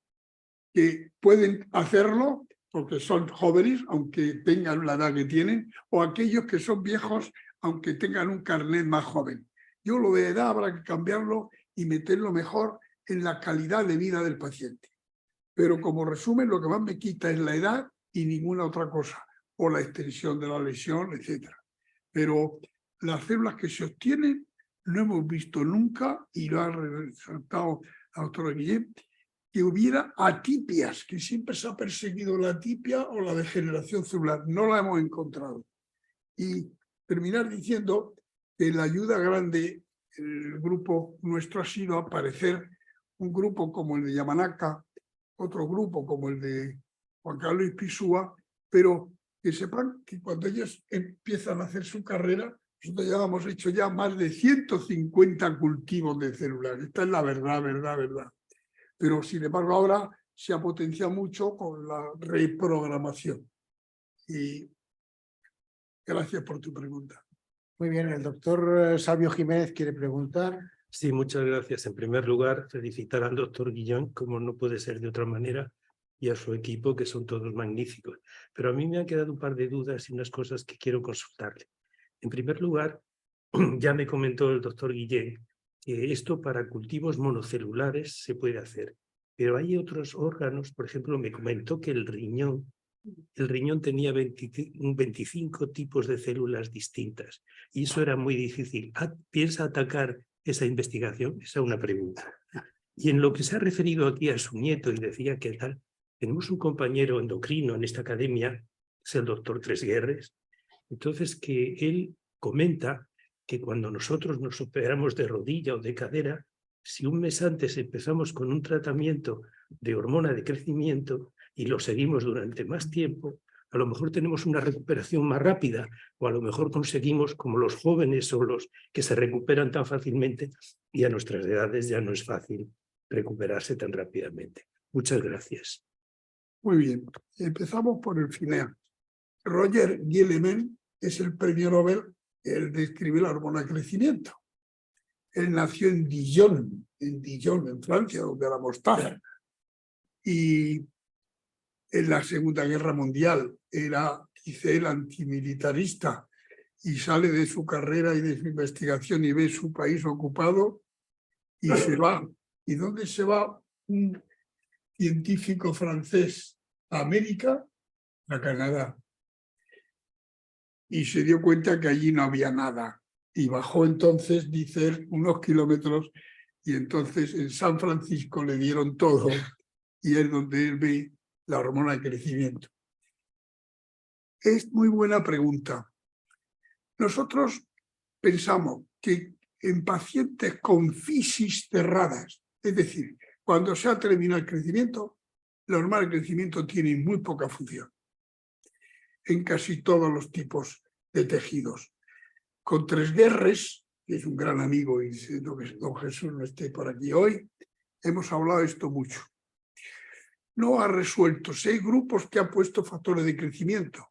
que pueden hacerlo porque son jóvenes, aunque tengan la edad que tienen, o aquellos que son viejos, aunque tengan un carnet más joven. Yo lo de edad habrá que cambiarlo y meterlo mejor en la calidad de vida del paciente. Pero como resumen, lo que más me quita es la edad y ninguna otra cosa, o la extensión de la lesión, etc. Pero las células que se obtienen no hemos visto nunca, y lo ha resaltado la doctora Guillén, que hubiera atipias, que siempre se ha perseguido la atipia o la degeneración celular. No la hemos encontrado. Y terminar diciendo que la ayuda grande en el grupo nuestro ha sido aparecer un grupo como el de Yamanaka, otro grupo como el de Juan Carlos Ispizúa, pero que sepan que cuando ellos empiezan a hacer su carrera, nosotros ya hemos hecho ya más de 150 cultivos de células. Esta es la verdad. Pero sin embargo ahora se ha potenciado mucho con la reprogramación. Y gracias por tu pregunta. Muy bien, el doctor Salvio Jiménez quiere preguntar. Sí, muchas gracias. En primer lugar, felicitar al doctor Guillén, como no puede ser de otra manera, y a su equipo, que son todos magníficos. Pero a mí me han quedado un par de dudas y unas cosas que quiero consultarle. En primer lugar, ya me comentó el doctor Guillén que esto para cultivos monocelulares se puede hacer, pero hay otros órganos, por ejemplo, me comentó que el riñón tenía 25 tipos de células distintas y eso era muy difícil. ¿Piensa atacar esa investigación? Esa es una pregunta. Y en lo que se ha referido aquí a su nieto y decía que tal, tenemos un compañero endocrino en esta academia, es el doctor Tresguerres, entonces que él comenta que cuando nosotros nos operamos de rodilla o de cadera, si un mes antes empezamos con un tratamiento de hormona de crecimiento y lo seguimos durante más tiempo, a lo mejor tenemos una recuperación más rápida o a lo mejor conseguimos, como los jóvenes o los que se recuperan tan fácilmente, y a nuestras edades ya no es fácil recuperarse tan rápidamente. Muchas gracias. Muy bien, empezamos por el final. Roger Guillemin es el premio Nobel, él describe la hormona de crecimiento. Él nació en Dijon, en Francia, donde la mostaza. Y en la Segunda Guerra Mundial era, dice él, antimilitarista y sale de su carrera y de su investigación y ve su país ocupado y se va. ¿Y dónde se va un científico francés? A América, a Canadá. Y se dio cuenta que allí no había nada. Y bajó entonces, dice él, unos kilómetros, y entonces en San Francisco le dieron todo, y es donde él ve la hormona de crecimiento. Es muy buena pregunta. Nosotros pensamos que en pacientes con fisis cerradas, es decir, cuando se ha terminado el crecimiento, la hormona de crecimiento tiene muy poca función en casi todos los tipos de tejidos. Con Tresguerres, que es un gran amigo y siento que don Jesús no esté por aquí hoy, hemos hablado de esto mucho. No ha resuelto. Si hay grupos que han puesto factores de crecimiento,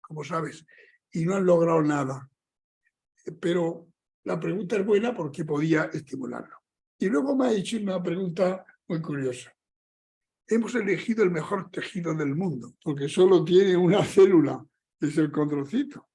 como sabes, y no han logrado nada. Pero la pregunta es buena porque podía estimularlo. Y luego me ha hecho una pregunta muy curiosa. Hemos elegido el mejor tejido del mundo, porque solo tiene una célula, que es el condrocito.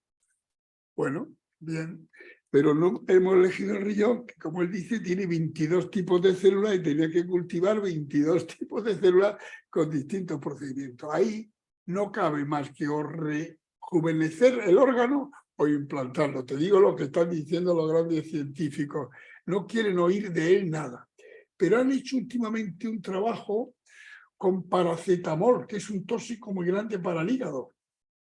Bueno, bien, pero no hemos elegido el riñón, que como él dice, tiene 22 tipos de células y tenía que cultivar 22 tipos de células con distintos procedimientos. Ahí no cabe más que o rejuvenecer el órgano o implantarlo. Te digo lo que están diciendo los grandes científicos. No quieren oír de él nada. Pero han hecho últimamente un trabajo con paracetamol, que es un tóxico muy grande para el hígado,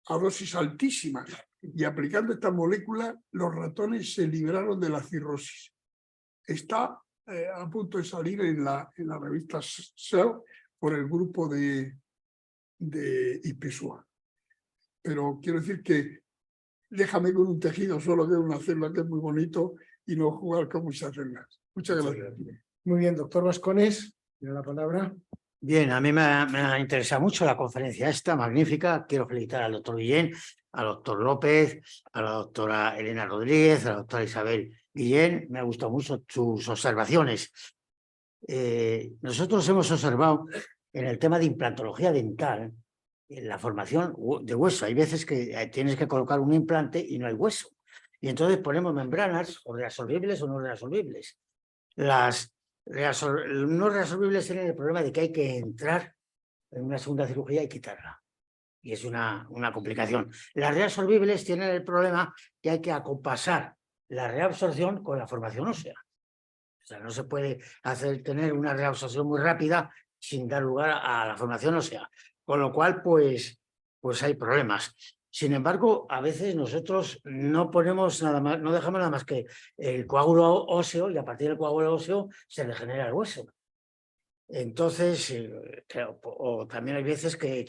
a dosis altísimas. Y aplicando esta molécula, los ratones se libraron de la cirrosis. Está a punto de salir en la revista Cell por el grupo de IPSUA. Pero quiero decir que déjame con un tejido solo que es una célula que es muy bonito y no jugar con muchas células. Muchas gracias. Muy bien, doctor Vascones, tiene la palabra. Bien, a mí me ha interesado mucho la conferencia esta, magnífica. Quiero felicitar al doctor Guillén, al doctor López, a la doctora Elena Rodríguez, a la doctora Isabel Guillén. Me ha gustado mucho sus observaciones. Nosotros hemos observado en el tema de implantología dental, en la formación de hueso. Hay veces que tienes que colocar un implante y no hay hueso. Y entonces ponemos membranas o reabsorbibles o no reabsorbibles. Las no reabsorbibles tienen el problema de que hay que entrar en una segunda cirugía y quitarla. Y es una complicación. Las reabsorbibles tienen el problema que hay que acompasar la reabsorción con la formación ósea. O sea, no se puede tener una reabsorción muy rápida sin dar lugar a la formación ósea. Con lo cual, pues hay problemas. Sin embargo, a veces nosotros no ponemos nada más, no dejamos nada más que el coágulo óseo y a partir del coágulo óseo se regenera el hueso. Entonces, o también hay veces que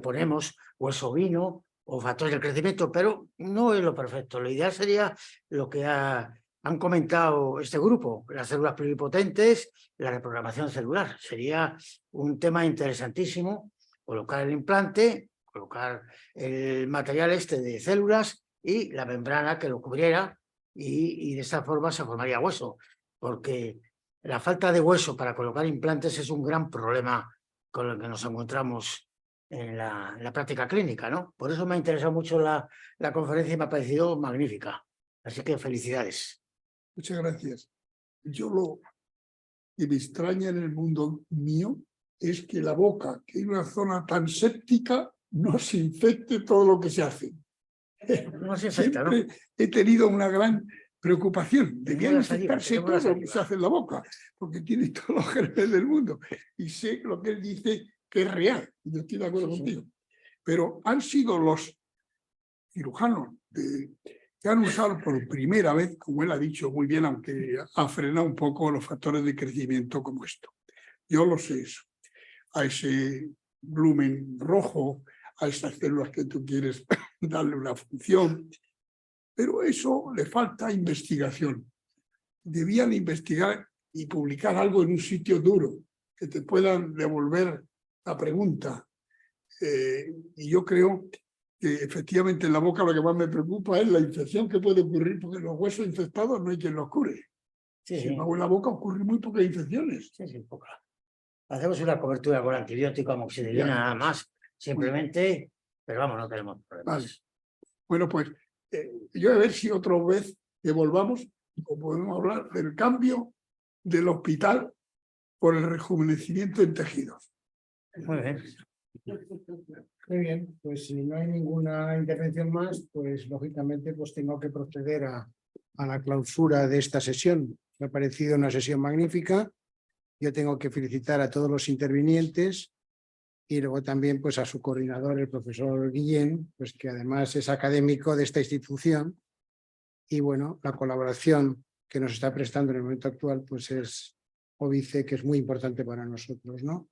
ponemos hueso ovino o factores del crecimiento, pero no es lo perfecto. Lo ideal sería lo que han comentado este grupo, las células pluripotentes, la reprogramación celular. Sería un tema interesantísimo, colocar el implante, colocar el material de células y la membrana que lo cubriera y de esta forma se formaría hueso, porque la falta de hueso para colocar implantes es un gran problema con el que nos encontramos en la práctica clínica, ¿no? Por eso me ha interesado mucho la conferencia y me ha parecido magnífica. Así que felicidades. Muchas gracias. Yo lo que me extraña en el mundo mío es que la boca, que es una zona tan séptica, no se infecte todo lo que se hace. No se infecta, ¿no? Siempre he tenido una gran preocupación. Debía infectarse todo lo que se hace en la boca, porque tiene todos los gérmenes del mundo. Y sé lo que él dice que es real. Yo estoy de acuerdo contigo. Pero han sido los cirujanos que han usado por primera vez, como él ha dicho muy bien, aunque ha frenado un poco los factores de crecimiento como esto. Yo lo sé eso. A ese lumen rojo, a esas células que tú quieres darle una función, pero eso le falta investigación. Debían investigar y publicar algo en un sitio duro, que te puedan devolver la pregunta. Y yo creo que efectivamente en la boca lo que más me preocupa es la infección que puede ocurrir, porque los huesos infectados no hay quien los cure. Sí, Sin embargo, en la boca ocurren muy pocas infecciones. Sí, poca. Hacemos una cobertura con antibiótico, amoxicilina, nada más. Simplemente, pero vamos, no tenemos problemas. Vale. Bueno, pues yo voy a ver si otra vez que volvamos, podemos hablar del cambio del hospital por el rejuvenecimiento en tejidos. Muy bien. Muy bien, pues si no hay ninguna intervención más, pues lógicamente pues tengo que proceder a la clausura de esta sesión. Me ha parecido una sesión magnífica. Yo tengo que felicitar a todos los intervinientes y luego también pues a su coordinador, el profesor Guillén, pues que además es académico de esta institución. Y bueno, la colaboración que nos está prestando en el momento actual pues es óbice, que es muy importante para nosotros, ¿no?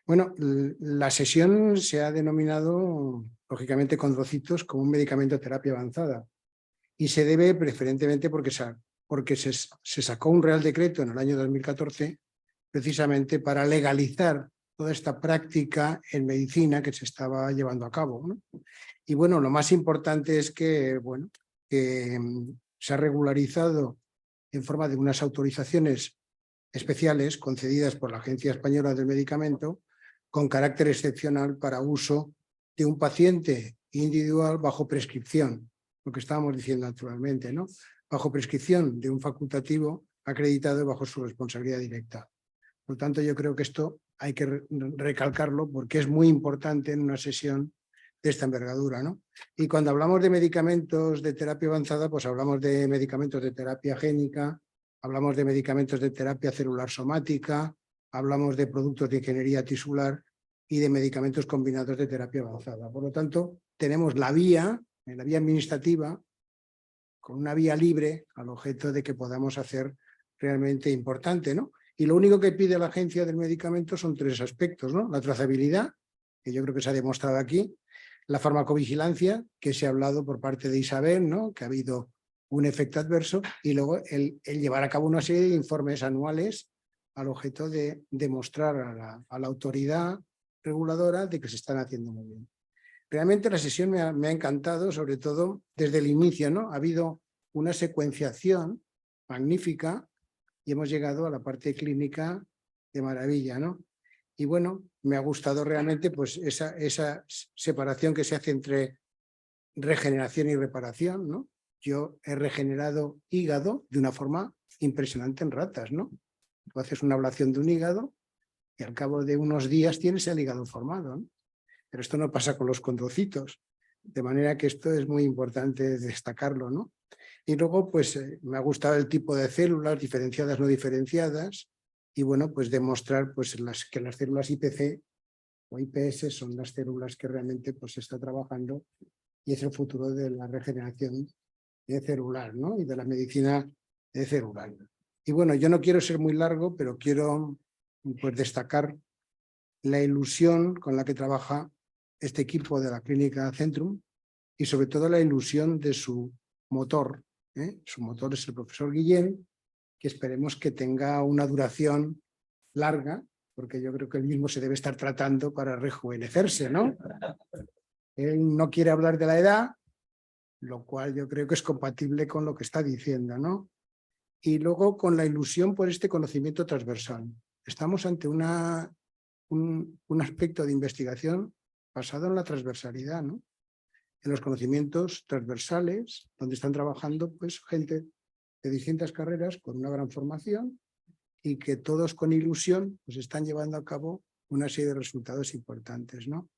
Bueno, la sesión se ha denominado, lógicamente, condrocitos como un medicamento de terapia avanzada y se debe preferentemente porque se sacó un Real Decreto en el año 2014 precisamente para legalizar toda esta práctica en medicina que se estaba llevando a cabo, ¿no? Y bueno, lo más importante es que, bueno, que se ha regularizado en forma de unas autorizaciones especiales concedidas por la Agencia Española del Medicamento con carácter excepcional para uso de un paciente individual bajo prescripción, lo que estábamos diciendo naturalmente, ¿no? Bajo prescripción de un facultativo acreditado bajo su responsabilidad directa. Por lo tanto, yo creo que esto hay que recalcarlo porque es muy importante en una sesión de esta envergadura, ¿no? Y cuando hablamos de medicamentos de terapia avanzada, pues hablamos de medicamentos de terapia génica, hablamos de medicamentos de terapia celular somática, hablamos de productos de ingeniería tisular y de medicamentos combinados de terapia avanzada. Por lo tanto, tenemos la vía administrativa, con una vía libre al objeto de que podamos hacer realmente importante, ¿no? Y lo único que pide la Agencia del Medicamento son 3 aspectos, ¿no? La trazabilidad, que yo creo que se ha demostrado aquí, la farmacovigilancia, que se ha hablado por parte de Isabel, ¿no? Que ha habido un efecto adverso, y luego el llevar a cabo una serie de informes anuales al objeto de demostrar a la autoridad reguladora de que se están haciendo muy bien. Realmente la sesión me ha encantado, sobre todo desde el inicio, ¿no? Ha habido una secuenciación magnífica y hemos llegado a la parte clínica de maravilla, ¿no? Y bueno, me ha gustado realmente pues esa separación que se hace entre regeneración y reparación, ¿no? Yo he regenerado hígado de una forma impresionante en ratas, ¿no? Tú haces una ablación de un hígado y al cabo de unos días tienes el hígado formado, ¿no? Pero esto no pasa con los condrocitos, de manera que esto es muy importante destacarlo, ¿no? Y luego, pues me ha gustado el tipo de células, diferenciadas, no diferenciadas, y bueno, pues demostrar pues, que las células IPC o IPS son las células que realmente pues, se está trabajando y es el futuro de la regeneración celular, ¿no? Y de la medicina celular. Y bueno, yo no quiero ser muy largo, pero quiero pues, destacar la ilusión con la que trabaja este equipo de la Clínica Centrum y sobre todo la ilusión de su motor. Su motor es el profesor Guillén, que esperemos que tenga una duración larga, porque yo creo que él mismo se debe estar tratando para rejuvenecerse, ¿no? Él no quiere hablar de la edad, lo cual yo creo que es compatible con lo que está diciendo, ¿no? Y luego con la ilusión por este conocimiento transversal. Estamos ante un aspecto de investigación basado en la transversalidad, ¿no? En los conocimientos transversales, donde están trabajando pues, gente de distintas carreras con una gran formación y que todos con ilusión pues, están llevando a cabo una serie de resultados importantes, ¿no?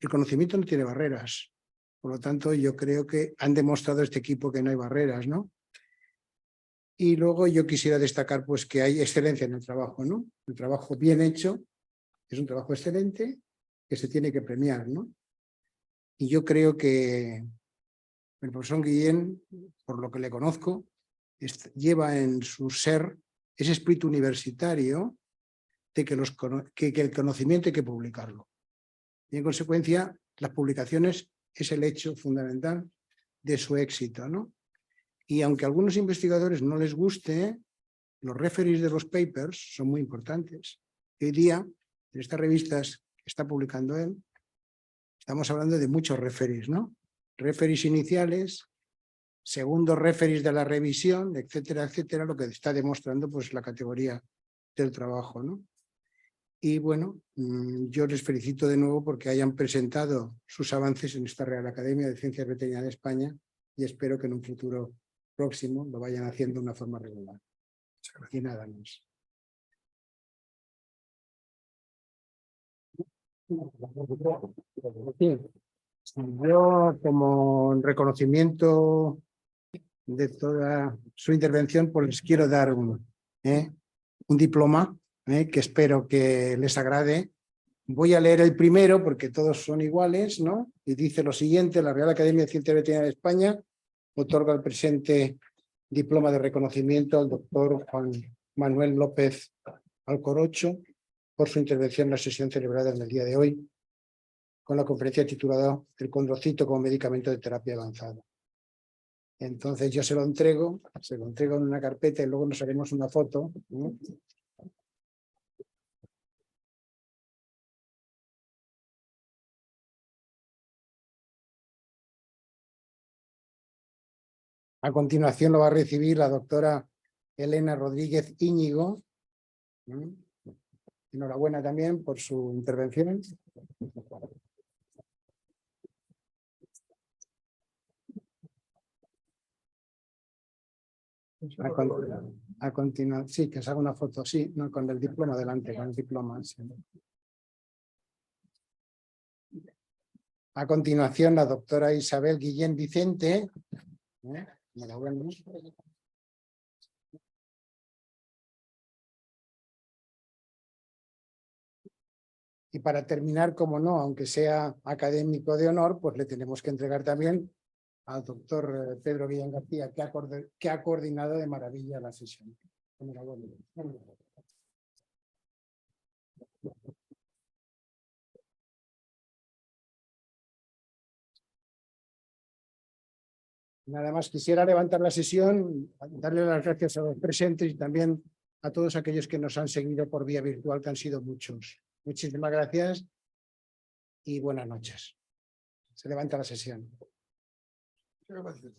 El conocimiento no tiene barreras, por lo tanto yo creo que han demostrado este equipo que no hay barreras, ¿no? Y luego yo quisiera destacar pues, que hay excelencia en el trabajo, ¿no? El trabajo bien hecho es un trabajo excelente que se tiene que premiar, ¿no? Y yo creo que el profesor Guillén, por lo que le conozco, lleva en su ser ese espíritu universitario de que el conocimiento hay que publicarlo. Y en consecuencia, las publicaciones es el hecho fundamental de su éxito, ¿no? Y aunque a algunos investigadores no les guste, los referees de los papers son muy importantes. Hoy día, en estas revistas que está publicando él, estamos hablando de muchos referees, ¿no? Referees iniciales, segundos referees de la revisión, etcétera, etcétera, lo que está demostrando pues la categoría del trabajo, ¿no? Y bueno, yo les felicito de nuevo porque hayan presentado sus avances en esta Real Academia de Ciencias Veterinarias de España y espero que en un futuro próximo lo vayan haciendo de una forma regular. Y nada más. Yo, como reconocimiento de toda su intervención, pues les quiero dar un diploma que espero que les agrade. Voy a leer el primero porque todos son iguales, ¿no? Y dice lo siguiente: la Real Academia de Ciencias Veterinarias de España otorga el presente diploma de reconocimiento al doctor Juan Manuel López Alcorocho por su intervención en la sesión celebrada en el día de hoy con la conferencia titulada El condrocito como medicamento de terapia avanzada. Entonces yo se lo entrego en una carpeta y luego nos haremos una foto. A continuación lo va a recibir la doctora Elena Rodríguez Íñigo. Enhorabuena también por su intervención. A continuación, sí, que se haga una foto, sí, no, con el diploma delante, con el diploma. Sí. A continuación, la doctora Isabel Guillén Vicente. Enhorabuena. Y para terminar, como no, aunque sea académico de honor, pues le tenemos que entregar también al doctor Pedro Guillén García, que ha coordinado de maravilla la sesión. Enhorabuena. Nada más quisiera levantar la sesión, darle las gracias a los presentes y también a todos aquellos que nos han seguido por vía virtual, que han sido muchos. Muchísimas gracias y buenas noches. Se levanta la sesión. Gracias.